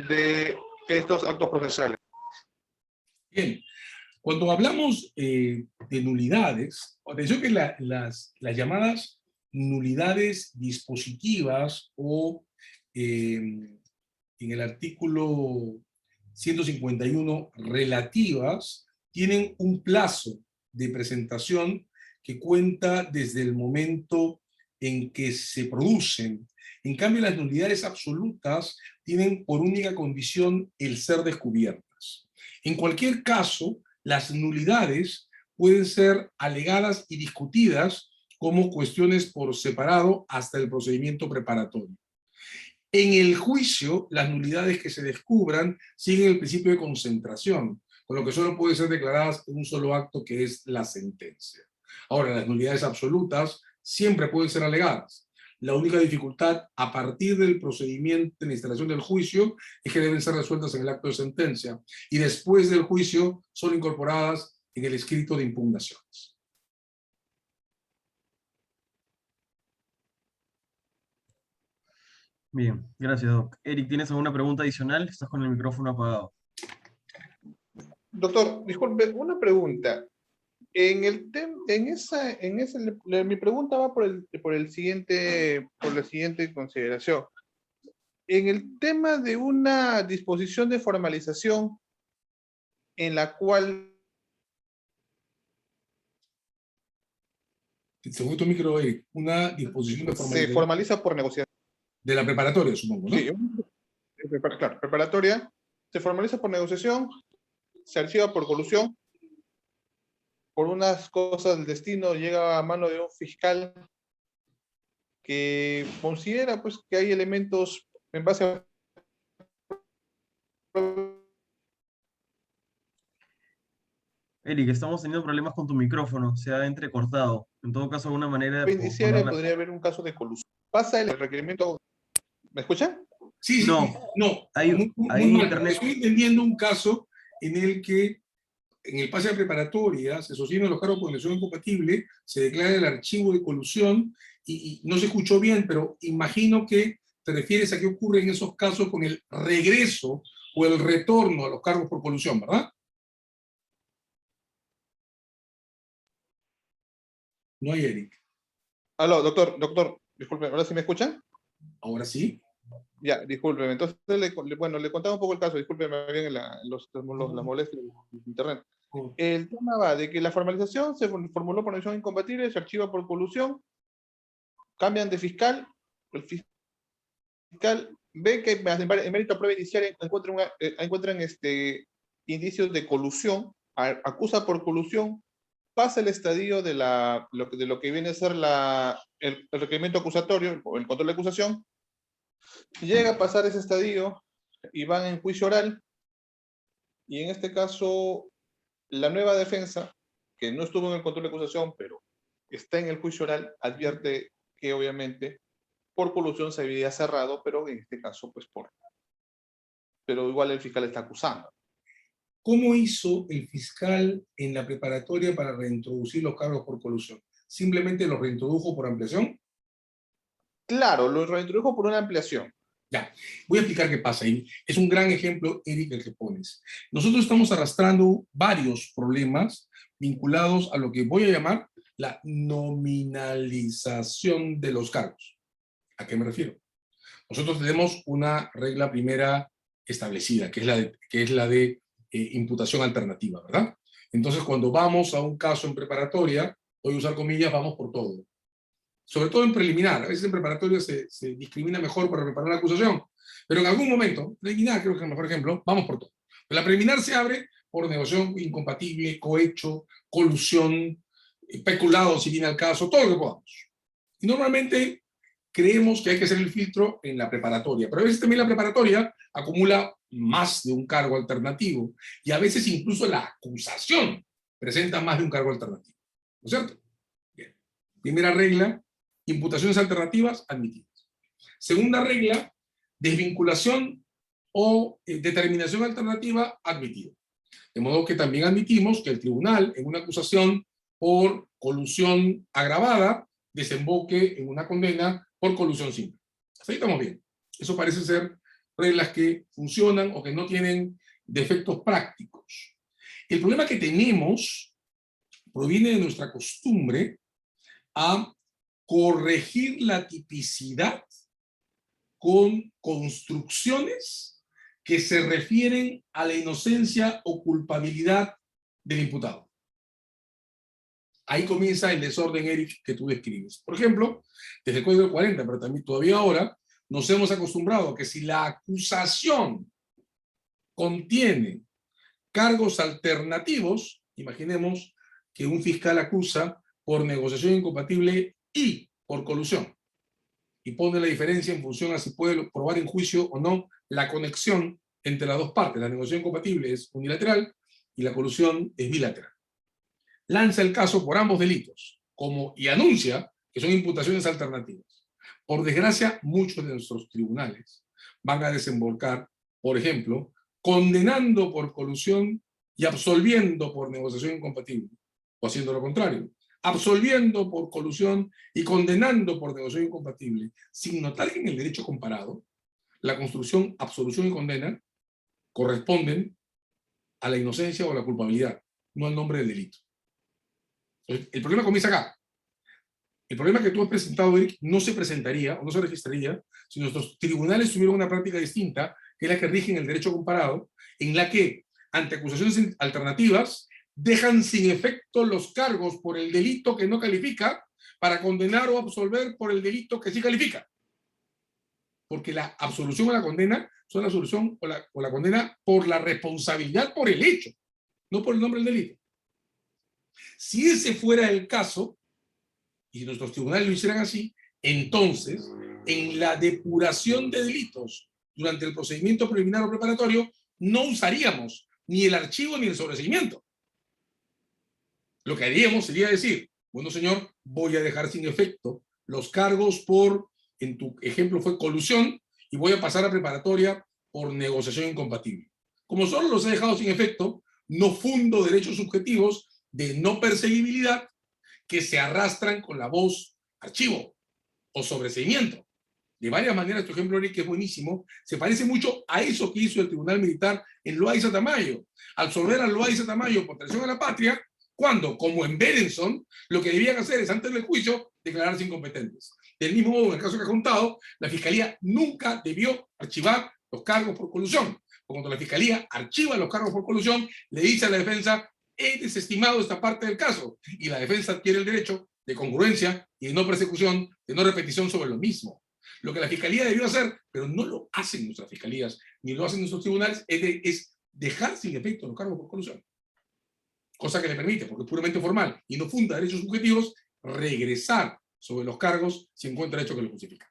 de estos actos procesales? Bien, cuando hablamos de nulidades, atención que las llamadas nulidades dispositivas o en el artículo 151 relativas, tienen un plazo de presentación que cuenta desde el momento en que se producen. En cambio, las nulidades absolutas tienen por única condición el ser descubiertas. En cualquier caso, las nulidades pueden ser alegadas y discutidas como cuestiones por separado hasta el procedimiento preparatorio. En el juicio, las nulidades que se descubran siguen el principio de concentración, con lo que solo pueden ser declaradas en un solo acto, que es la sentencia. Ahora, las nulidades absolutas siempre pueden ser alegadas. La única dificultad a partir del procedimiento de la instalación del juicio es que deben ser resueltas en el acto de sentencia y después del juicio son incorporadas en el escrito de impugnaciones. Bien, gracias, doc. Eric, ¿tienes alguna pregunta adicional? Estás con el micrófono apagado. Doctor, disculpe, una pregunta. Mi pregunta va por la siguiente consideración. En el tema de una disposición de formalización en la cual... Según tu micro, Eric, una disposición de se formaliza por negociación. De la preparatoria, supongo, ¿no? Sí, claro, preparatoria, se formaliza por negociación, se archiva por colusión, por unas cosas del destino llega a mano de un fiscal que considera pues que hay elementos en base a... Eric, estamos teniendo problemas con tu micrófono, se ha entrecortado. En todo caso, alguna manera de Indiciaria podría haber un caso de colusión. Pasa el requerimiento... ¿Me escuchan? Sí, sí, no. No. Hay internet. Estoy entendiendo un caso en el que en el pase de preparatoria se sostienen los cargos por lesión incompatible, se declara el archivo de colusión y no se escuchó bien, pero imagino que te refieres a qué ocurre en esos casos con el regreso o el retorno a los cargos por colusión, ¿verdad? No hay Eric. Aló, doctor, disculpe, ¿ahora sí me escuchan? Ahora sí. Ya, discúlpeme. Entonces, le contaba un poco el caso, discúlpeme bien la molestia de internet. El tema va de que la formalización se formuló por lesión incompatible, se archiva por colusión, cambian de fiscal, el fiscal ve que en mérito a prueba inicial encuentran indicios de colusión, acusa por colusión, pasa el estadio de lo que viene a ser el requerimiento acusatorio, el control de acusación, llega a pasar ese estadio y van en juicio oral, y en este caso, la nueva defensa, que no estuvo en el control de acusación, pero está en el juicio oral, advierte que obviamente por colusión se había cerrado, pero en este caso, pues pero igual el fiscal está acusando. ¿Cómo hizo el fiscal en la preparatoria para reintroducir los cargos por colusión? ¿Simplemente los reintrodujo por ampliación? Claro, lo reintrodujo por una ampliación. Ya, voy a explicar qué pasa. Y es un gran ejemplo, Eric, el que pones. Nosotros estamos arrastrando varios problemas vinculados a lo que voy a llamar la nominalización de los cargos. ¿A qué me refiero? Nosotros tenemos una regla primera establecida, que es la de imputación alternativa, ¿verdad? Entonces, cuando vamos a un caso en preparatoria, voy a usar comillas, vamos por todo. Sobre todo en preliminar, a veces en preparatoria se discrimina mejor para preparar la acusación, pero en algún momento, preliminar creo que es el mejor ejemplo, vamos por todo. La preliminar se abre por negociación incompatible, cohecho, colusión, peculado si viene al caso, todo lo que podamos. Y normalmente creemos que hay que hacer el filtro en la preparatoria, pero a veces también la preparatoria acumula más de un cargo alternativo y a veces incluso la acusación presenta más de un cargo alternativo. ¿No es cierto? Bien. Primera regla, imputaciones alternativas admitidas. Segunda regla, desvinculación o determinación alternativa admitida. De modo que también admitimos que el tribunal en una acusación por colusión agravada desemboque en una condena por colusión simple. Hasta ahí estamos bien. Eso parece ser reglas que funcionan o que no tienen defectos prácticos. El problema que tenemos proviene de nuestra costumbre a corregir la tipicidad con construcciones que se refieren a la inocencia o culpabilidad del imputado. Ahí comienza el desorden, Eric, que tú describes. Por ejemplo, desde el Código del 40, pero también todavía ahora, nos hemos acostumbrado a que si la acusación contiene cargos alternativos, imaginemos que un fiscal acusa por negociación incompatible y por colusión, y pone la diferencia en función a si puede probar en juicio o no la conexión entre las dos partes. La negociación incompatible es unilateral y la colusión es bilateral. Lanza el caso por ambos delitos, y anuncia que son imputaciones alternativas. Por desgracia, muchos de nuestros tribunales van a desembocar, por ejemplo, condenando por colusión y absolviendo por negociación incompatible, o haciendo lo contrario, absolviendo por colusión y condenando por negociación incompatible, sin notar que en el derecho comparado, la construcción, absolución y condena corresponden a la inocencia o la culpabilidad, no al nombre del delito. Entonces, el problema comienza acá. El problema que tú has presentado, Eric, no se presentaría o no se registraría si nuestros tribunales tuvieran una práctica distinta, que es la que rige en el derecho comparado, en la que, ante acusaciones alternativas, dejan sin efecto los cargos por el delito que no califica para condenar o absolver por el delito que sí califica. Porque la absolución o la condena son la absolución o la condena por la responsabilidad por el hecho, no por el nombre del delito. Si ese fuera el caso, y si nuestros tribunales lo hicieran así, entonces, en la depuración de delitos durante el procedimiento preliminar o preparatorio, no usaríamos ni el archivo ni el sobreseimiento. Lo que haríamos sería decir, bueno señor, voy a dejar sin efecto los cargos por, en tu ejemplo fue colusión, y voy a pasar a preparatoria por negociación incompatible. Como solo los he dejado sin efecto, no fundo derechos subjetivos de no perseguibilidad que se arrastran con la voz archivo o sobreseimiento. De varias maneras, tu ejemplo, Eric, que es buenísimo, se parece mucho a eso que hizo el Tribunal Militar en Loaiza Tamayo. Absolver a Loaiza Tamayo por traición a la patria, cuando, como en Berenson, lo que debían hacer es, antes del juicio, declararse incompetentes. Del mismo modo, en el caso que ha contado, la Fiscalía nunca debió archivar los cargos por colusión. Cuando la Fiscalía archiva los cargos por colusión, le dice a la defensa, he desestimado esta parte del caso, y la defensa adquiere el derecho de congruencia y de no persecución, de no repetición sobre lo mismo. Lo que la Fiscalía debió hacer, pero no lo hacen nuestras fiscalías, ni lo hacen nuestros tribunales, es dejar sin efecto los cargos por colusión. cosa que le permite, porque es puramente formal y no funda derechos subjetivos, regresar sobre los cargos si encuentra hecho que lo justifica.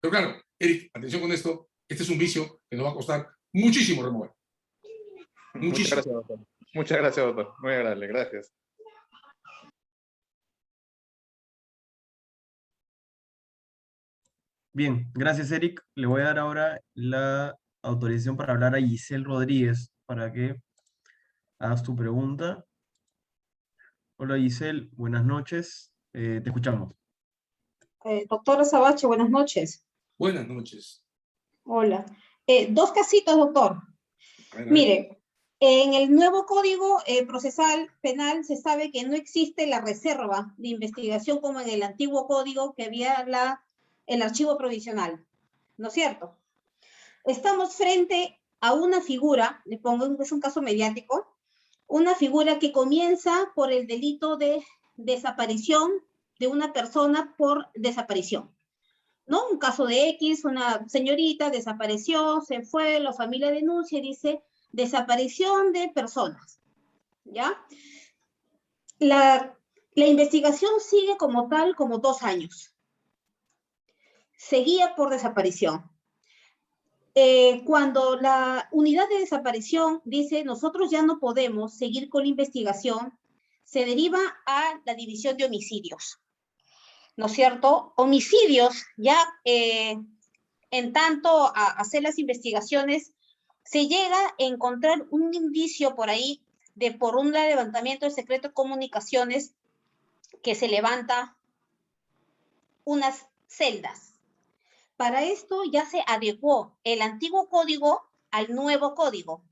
Pero claro, Eric, atención con esto, este es un vicio que nos va a costar muchísimo remover. Muchas Muchísimo. gracias, doctor. Muchas gracias, doctor. Muy agradable, gracias. Bien, gracias Eric. Le voy a dar ahora la autorización para hablar a Giselle Rodríguez para que hagas tu pregunta. Hola Giselle, buenas noches. Te escuchamos. Doctora Sabache, buenas noches. Buenas noches. Hola. Dos casitos, doctor. A ver. Mire, en el nuevo Código Procesal Penal se sabe que no existe la reserva de investigación como en el antiguo código que había el archivo provisional, ¿no es cierto? Estamos frente a una figura, le pongo, es un caso mediático, una figura que comienza por el delito de desaparición de una persona por desaparición, ¿no? Un caso de X, una señorita desapareció, se fue, la familia denuncia y dice desaparición de personas, ¿ya? La investigación sigue como tal, como 2 años. Seguía por desaparición. Cuando la unidad de desaparición dice nosotros ya no podemos seguir con la investigación, se deriva a la división de homicidios, ¿no es cierto? Homicidios, ya en tanto a hacer las investigaciones, se llega a encontrar un indicio por ahí por un levantamiento del secreto de comunicaciones que se levanta unas celdas. Para esto ya se adecuó el antiguo código al nuevo código.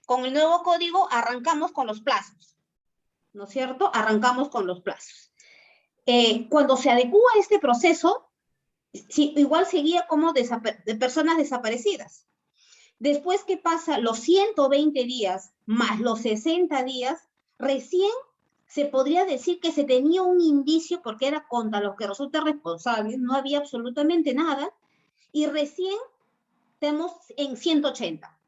Con el nuevo código arrancamos con los plazos, ¿no es cierto? Arrancamos con los plazos. Cuando se adecúa este proceso, sí, igual seguía como de personas desaparecidas. Después que pasa los 120 días más los 60 días, recién se podría decir que se tenía un indicio porque era contra los que resulta responsables, no había absolutamente nada, y recién estamos en 180,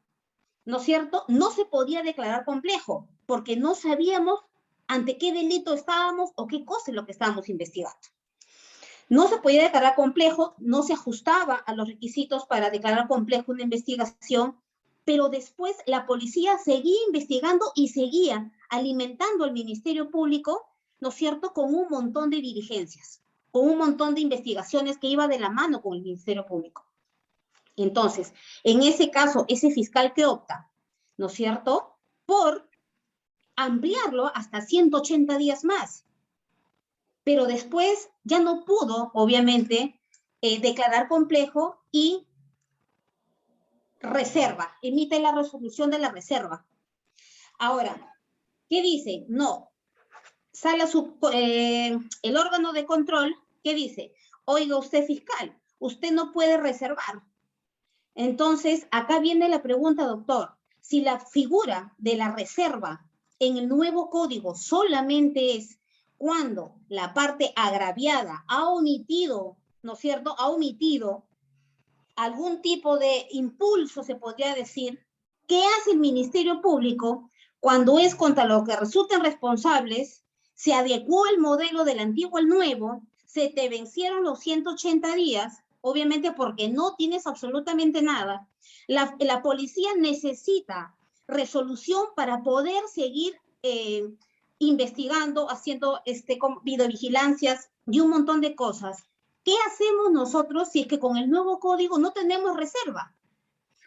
¿no es cierto? No se podía declarar complejo porque no sabíamos ante qué delito estábamos o qué cosa es lo que estábamos investigando. No se podía declarar complejo, no se ajustaba a los requisitos para declarar complejo una investigación, pero después la policía seguía investigando y seguía alimentando al Ministerio Público, ¿no es cierto?, con un montón de diligencias, con un montón de investigaciones que iba de la mano con el Ministerio Público. Entonces, en ese caso, ese fiscal que opta, ¿no es cierto?, por ampliarlo hasta 180 días más. Pero después ya no pudo, obviamente, declarar complejo y reserva, emite la resolución de la reserva. Ahora, ¿qué dice? No, sale el órgano de control, ¿qué dice? Oiga usted fiscal, usted no puede reservar. Entonces, acá viene la pregunta, doctor, si la figura de la reserva en el nuevo código solamente es cuando la parte agraviada ha omitido, ¿no es cierto?, ha omitido algún tipo de impulso, se podría decir, ¿qué hace el Ministerio Público cuando es contra los que resulten responsables? Se adecuó el modelo del antiguo al nuevo, se te vencieron los 180 días, obviamente porque no tienes absolutamente nada. La policía necesita resolución para poder seguir investigando, haciendo videovigilancias y un montón de cosas. ¿Qué hacemos nosotros si es que con el nuevo código no tenemos reserva?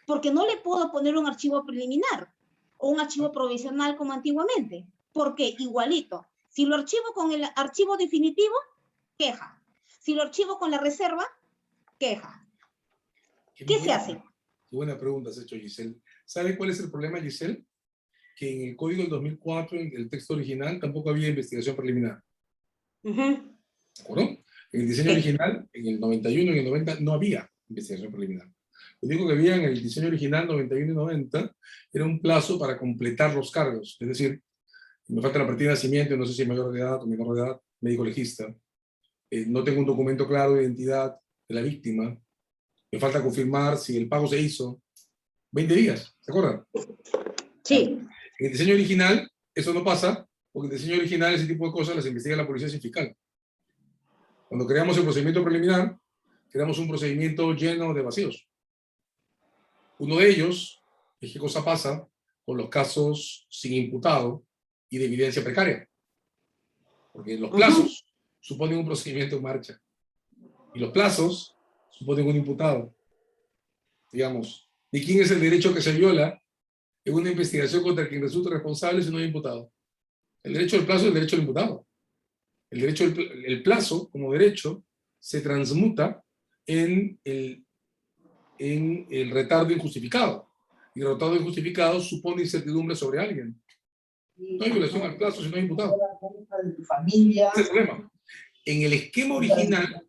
Porque no le puedo poner un archivo preliminar o un archivo provisional como antiguamente. Porque igualito, si lo archivo con el archivo definitivo, queja. Si lo archivo con la reserva, queja. ¿Qué se hace? Qué buena pregunta has hecho, Giselle. ¿Sabe cuál es el problema, Giselle? Que en el código del 2004, en el texto original, tampoco había investigación preliminar. ¿De acuerdo? En el diseño original, en el 91 y en el 90, no había investigación preliminar. Lo único que había en el diseño original, 91 y 90, era un plazo para completar los cargos. Es decir, me falta la partida de nacimiento, no sé si es mayor de edad o menor de edad, médico legista. No tengo un documento claro de identidad de la víctima. Me falta confirmar si el pago se hizo. 20 días, ¿se acuerdan? Sí. En el diseño original eso no pasa porque el diseño original, ese tipo de cosas, las investiga la policía sin fiscal. Cuando creamos el procedimiento preliminar, creamos un procedimiento lleno de vacíos. Uno de ellos es qué cosa pasa con los casos sin imputado y de evidencia precaria. Porque los plazos suponen un procedimiento en marcha. Y los plazos suponen un imputado. Digamos, ¿de quién es el derecho que se viola en una investigación contra quien resulta responsable si no hay imputado? El derecho del plazo es el derecho del imputado. El plazo, como derecho, se transmuta en el retardo injustificado. Y el retardo injustificado supone incertidumbre sobre alguien. No hay violación al plazo si no hay imputado. Ese es el problema. En el esquema original,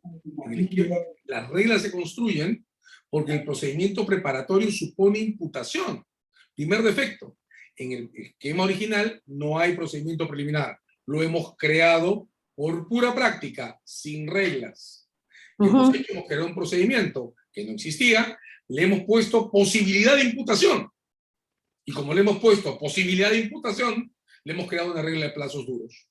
las reglas se construyen porque el procedimiento preparatorio supone imputación. Primer defecto. En el esquema original no hay procedimiento preliminar. Lo hemos creado por pura práctica, sin reglas. Hemos creado un procedimiento que no existía, le hemos puesto posibilidad de imputación. Y como le hemos puesto posibilidad de imputación, le hemos creado una regla de plazos duros.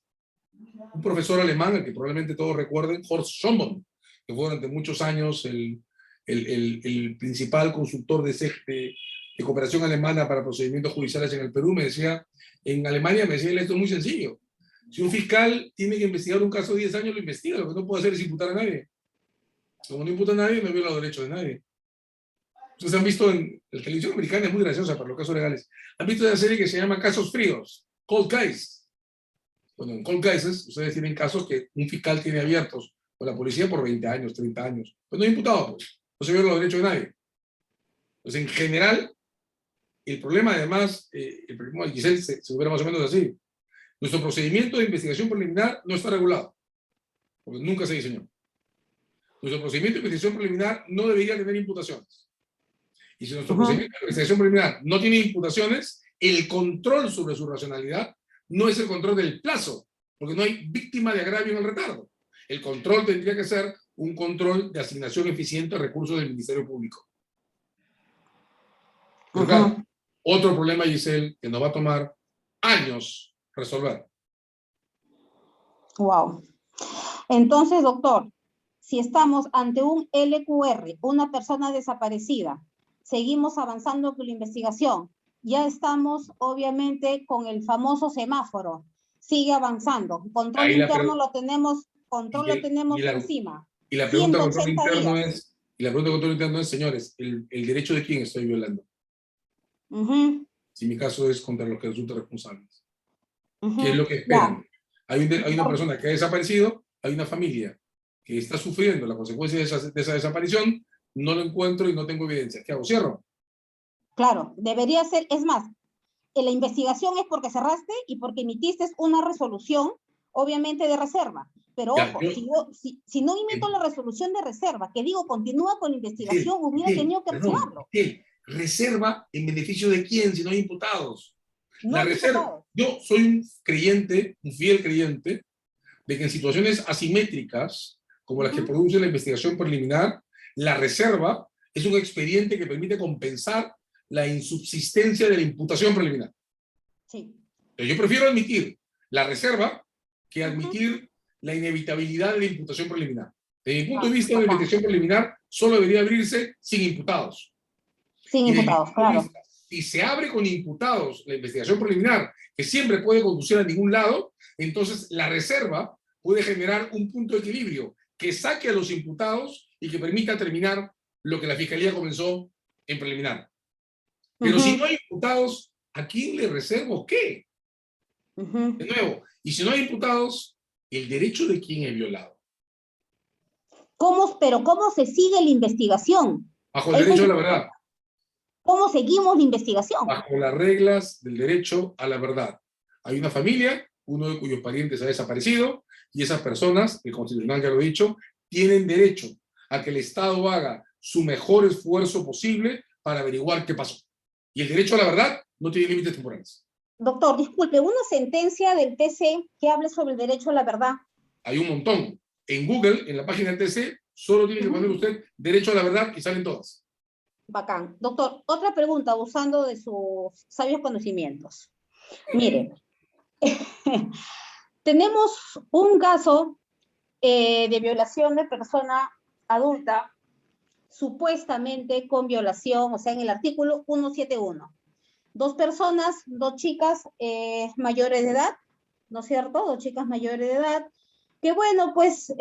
Un profesor alemán, al que probablemente todos recuerden, Horst Schönborn, que fue durante muchos años el principal consultor de cooperación alemana para procedimientos judiciales en el Perú, me decía, en Alemania me decía, esto es muy sencillo. Si un fiscal tiene que investigar un caso de 10 años, lo investiga. Lo que no puede hacer es imputar a nadie. Como no imputa a nadie, no viola los derechos de nadie. Ustedes han visto en la televisión americana, es muy graciosa para los casos legales. Han visto una serie que se llama Casos Fríos, Cold Case. Bueno, en Cold Cases, ustedes tienen casos que un fiscal tiene abiertos con la policía por 20 años, 30 años. Pues no hay imputado, pues. No se viola los derechos de nadie. Entonces, en general, el problema además, el problema de Giselle se hubiera más o menos así. Nuestro procedimiento de investigación preliminar no está regulado, porque nunca se diseñó. Nuestro procedimiento de investigación preliminar no debería tener imputaciones. Y si nuestro procedimiento de investigación preliminar no tiene imputaciones, el control sobre su racionalidad no es el control del plazo, porque no hay víctima de agravio en el retardo. El control tendría que ser un control de asignación eficiente de recursos del Ministerio Público. Pero claro, otro problema, Giselle, que nos va a tomar años resolver. Wow. Entonces, doctor, si estamos ante un LQR, una persona desaparecida, seguimos avanzando con la investigación, ya estamos obviamente con el famoso semáforo, sigue avanzando, control interno lo tenemos, encima. Y la pregunta de control 180 interno días. la pregunta de control interno es, señores, ¿el derecho de quién estoy violando? Si mi caso es contra los que resultan responsables. ¿Qué es lo que esperan? Hay una persona que ha desaparecido, hay una familia que está sufriendo la consecuencia de esa desaparición, no lo encuentro y no tengo evidencia. ¿Qué hago? ¿Cierro? Claro, debería ser, es más, la investigación es porque cerraste y porque emitiste una resolución, obviamente de reserva. Pero ojo, si no emito la resolución de reserva, que digo continúa con la investigación, hubiera tenido que archivarlo. ¿Reserva en beneficio de quién si no hay imputados? No La hay reserva. imputados. Yo soy un fiel creyente, de que en situaciones asimétricas, como las que produce la investigación preliminar, la reserva es un expediente que permite compensar la insubsistencia de la imputación preliminar. Sí. Pero yo prefiero admitir la reserva que admitir la inevitabilidad de la imputación preliminar. Desde mi punto de vista, la investigación preliminar solo debería abrirse sin imputados. Sin imputados, claro. Si se abre con imputados la investigación preliminar, que siempre puede conducir a ningún lado, entonces la reserva puede generar un punto de equilibrio que saque a los imputados y que permita terminar lo que la Fiscalía comenzó en preliminar. Pero si no hay imputados, ¿a quién le reservo qué? De nuevo, y si no hay imputados, ¿el derecho de quién es violado? Pero ¿cómo se sigue la investigación? Bajo el derecho a la verdad. ¿Cómo seguimos la investigación? Bajo las reglas del derecho a la verdad. Hay una familia, uno de cuyos parientes ha desaparecido, y esas personas, el Constitucional ya lo ha dicho, tienen derecho a que el Estado haga su mejor esfuerzo posible para averiguar qué pasó. Y el derecho a la verdad no tiene límites temporales. Doctor, disculpe, una sentencia del TC que hable sobre el derecho a la verdad. Hay un montón. En Google, en la página del TC, solo tiene que poner usted derecho a la verdad y salen todas. Bacán. Doctor, otra pregunta, usando de sus sabios conocimientos. Mire, Tenemos un caso de violación de persona adulta, supuestamente con violación, o sea, en el artículo 171. Dos personas, dos chicas mayores de edad, ¿no es cierto? Dos chicas mayores de edad, que bueno, pues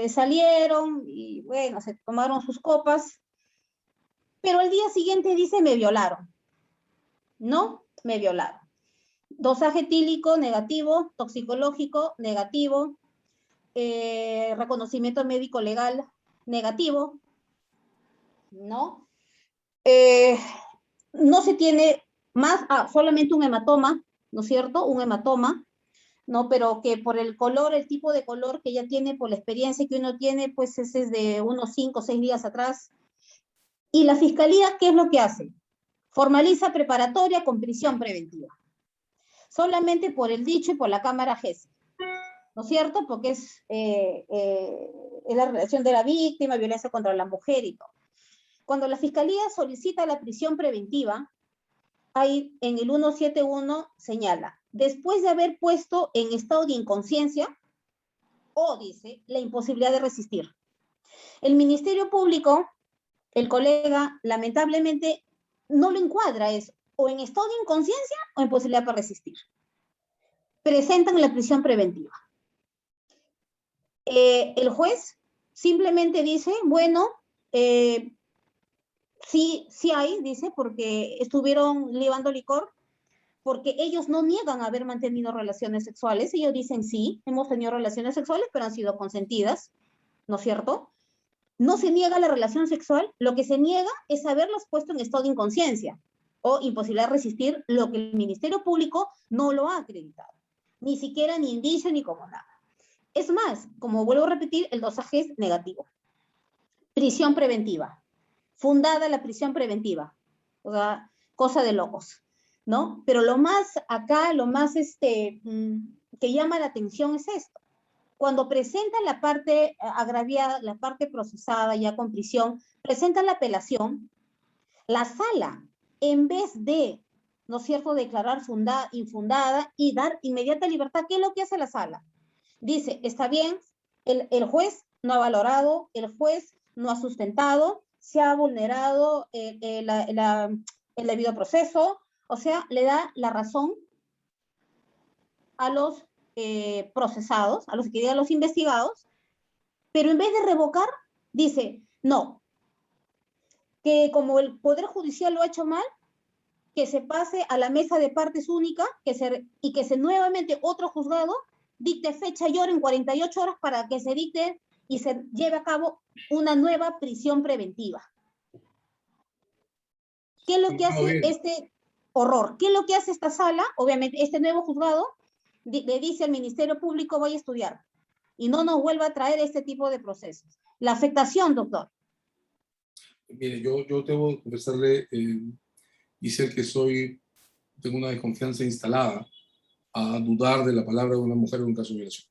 salieron y bueno, se tomaron sus copas, pero al día siguiente dice, me violaron. No, me violaron. Dosaje etílico negativo, toxicológico negativo, reconocimiento médico legal negativo, ¿no? No se tiene más, solamente un hematoma, ¿no es cierto? Un hematoma, ¿no? Pero que por el color, el tipo de color que ella tiene, por la experiencia que uno tiene, pues ese es de unos 5 o 6 días atrás. Y la fiscalía, ¿qué es lo que hace? Formaliza preparatoria con prisión preventiva. Solamente por el dicho y por la cámara GESI, ¿no es cierto? Porque es la relación de la víctima, violencia contra la mujer y todo. Cuando la fiscalía solicita la prisión preventiva, ahí en el 171 señala, después de haber puesto en estado de inconsciencia, o dice, la imposibilidad de resistir. El Ministerio Público, el colega, lamentablemente, no lo encuadra, es o en estado de inconsciencia o en posibilidad para resistir. Presentan la prisión preventiva. El juez simplemente dice, bueno, sí hay, dice, porque estuvieron llevando licor, porque ellos no niegan haber mantenido relaciones sexuales, ellos dicen sí, hemos tenido relaciones sexuales, pero han sido consentidas, ¿no es cierto? No se niega la relación sexual, lo que se niega es haberlos puesto en estado de inconsciencia o imposibilidad de resistir, lo que el Ministerio Público no lo ha acreditado, ni siquiera ni indicio ni como nada. Es más, como vuelvo a repetir, el dosaje es negativo. Prisión preventiva. Fundada la prisión preventiva. O sea, cosa de locos, ¿no? Pero lo más acá, lo más que llama la atención es esto. Cuando presentan la parte agraviada, la parte procesada ya con prisión, presentan la apelación, la sala, en vez de, ¿no es cierto?, declarar infundada y dar inmediata libertad, ¿qué es lo que hace la sala? Dice, está bien, el juez no ha valorado, el juez no ha sustentado, se ha vulnerado el debido proceso, o sea, le da la razón a los procesados, a los investigados, pero en vez de revocar, dice, no, que como el Poder Judicial lo ha hecho mal, que se pase a la mesa de partes única y que se nuevamente otro juzgado dicte fecha y hora en 48 horas para que se dicte y se lleve a cabo una nueva prisión preventiva. ¿Qué es lo que hace este horror? ¿Qué es lo que hace esta sala? Obviamente, este nuevo juzgado le dice al Ministerio Público, voy a estudiar, y no nos vuelva a traer este tipo de procesos. La afectación, doctor. Mire, yo debo confesarle, Giselle, que tengo una desconfianza instalada a dudar de la palabra de una mujer en un caso de violación.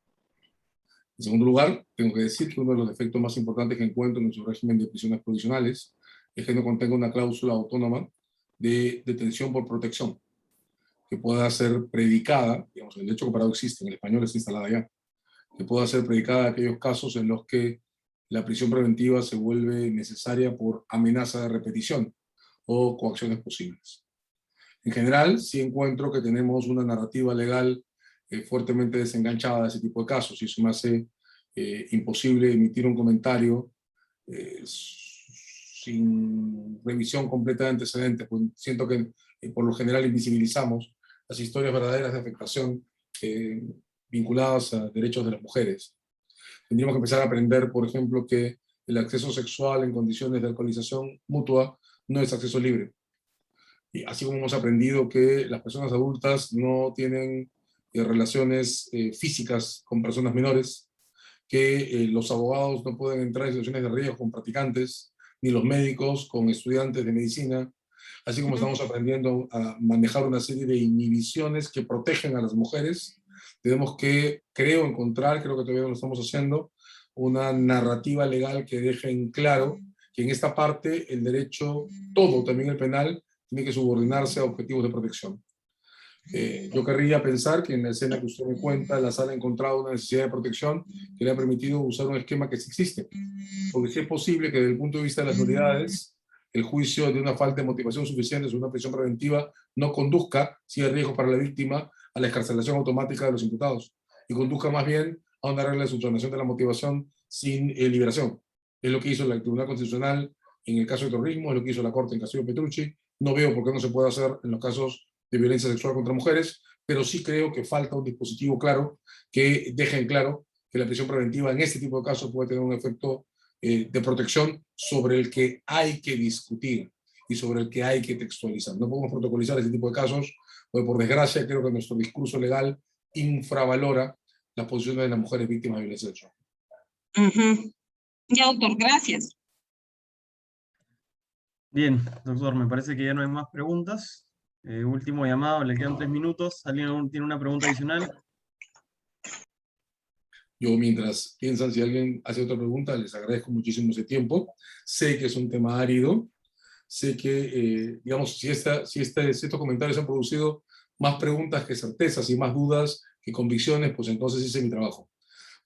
En segundo lugar, tengo que decir que uno de los defectos más importantes que encuentro en nuestro régimen de prisiones provisionales es que no contenga una cláusula autónoma de detención por protección, que pueda ser predicada, digamos, el derecho comparado existe, en el español está instalada ya, que pueda ser predicada en aquellos casos en los que la prisión preventiva se vuelve necesaria por amenaza de repetición o coacciones posibles. En general, sí encuentro que tenemos una narrativa legal fuertemente desenganchada de ese tipo de casos, y eso me hace imposible emitir un comentario sin revisión completa de antecedentes, pues siento que por lo general invisibilizamos las historias verdaderas de afectación vinculadas a derechos de las mujeres. Tendríamos que empezar a aprender, por ejemplo, que el acceso sexual en condiciones de alcoholización mutua no es acceso libre. Y así como hemos aprendido que las personas adultas no tienen relaciones físicas con personas menores, que los abogados no pueden entrar en situaciones de riesgo con practicantes, ni los médicos con estudiantes de medicina, así como estamos aprendiendo a manejar una serie de inhibiciones que protegen a las mujeres, tenemos que, creo que todavía no lo estamos haciendo, una narrativa legal que deje en claro que en esta parte el derecho, todo, también el penal, tiene que subordinarse a objetivos de protección. Yo querría pensar que en la escena que usted me cuenta, la sala ha encontrado una necesidad de protección que le ha permitido usar un esquema que sí existe. Porque sí es posible que desde el punto de vista de las autoridades, el juicio de una falta de motivación suficiente sobre una prisión preventiva no conduzca, si hay riesgo para la víctima, a la excarcelación automática de los imputados y conduzca más bien a una regla de subsanación de la motivación sin liberación. Es lo que hizo el Tribunal Constitucional en el caso de terrorismo, es lo que hizo la Corte en Castillo Petrucci. No veo por qué no se puede hacer en los casos de violencia sexual contra mujeres, pero sí creo que falta un dispositivo claro que deje en claro que la prisión preventiva en este tipo de casos puede tener un efecto de protección sobre el que hay que discutir y sobre el que hay que textualizar. No podemos protocolizar este tipo de casos, porque por desgracia creo que nuestro discurso legal infravalora las posiciones de las mujeres víctimas de violencia sexual. Ya, doctor, gracias. Bien, doctor, me parece que ya no hay más preguntas. Último llamado, le quedan 3 minutos. ¿Alguien tiene una pregunta adicional? Yo, mientras piensan si alguien hace otra pregunta, les agradezco muchísimo ese tiempo. Sé que es un tema árido. Sé que, digamos, si estos comentarios han producido más preguntas que certezas y más dudas que convicciones, pues entonces hice mi trabajo.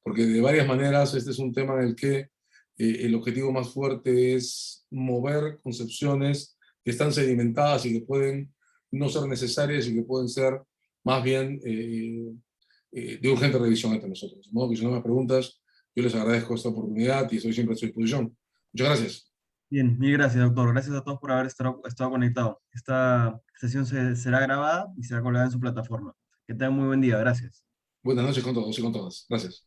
Porque de varias maneras este es un tema en el que el objetivo más fuerte es mover concepciones que están sedimentadas y que pueden no ser necesarias y que pueden ser más bien de urgente revisión entre nosotros. De modo que si no me preguntas, yo les agradezco esta oportunidad y estoy siempre a su disposición. Muchas gracias. Bien, mil gracias, doctor. Gracias a todos por haber estado conectado. Esta sesión será grabada y será colgada en su plataforma. Que tengan muy buen día. Gracias. Buenas noches con todos y con todas. Gracias.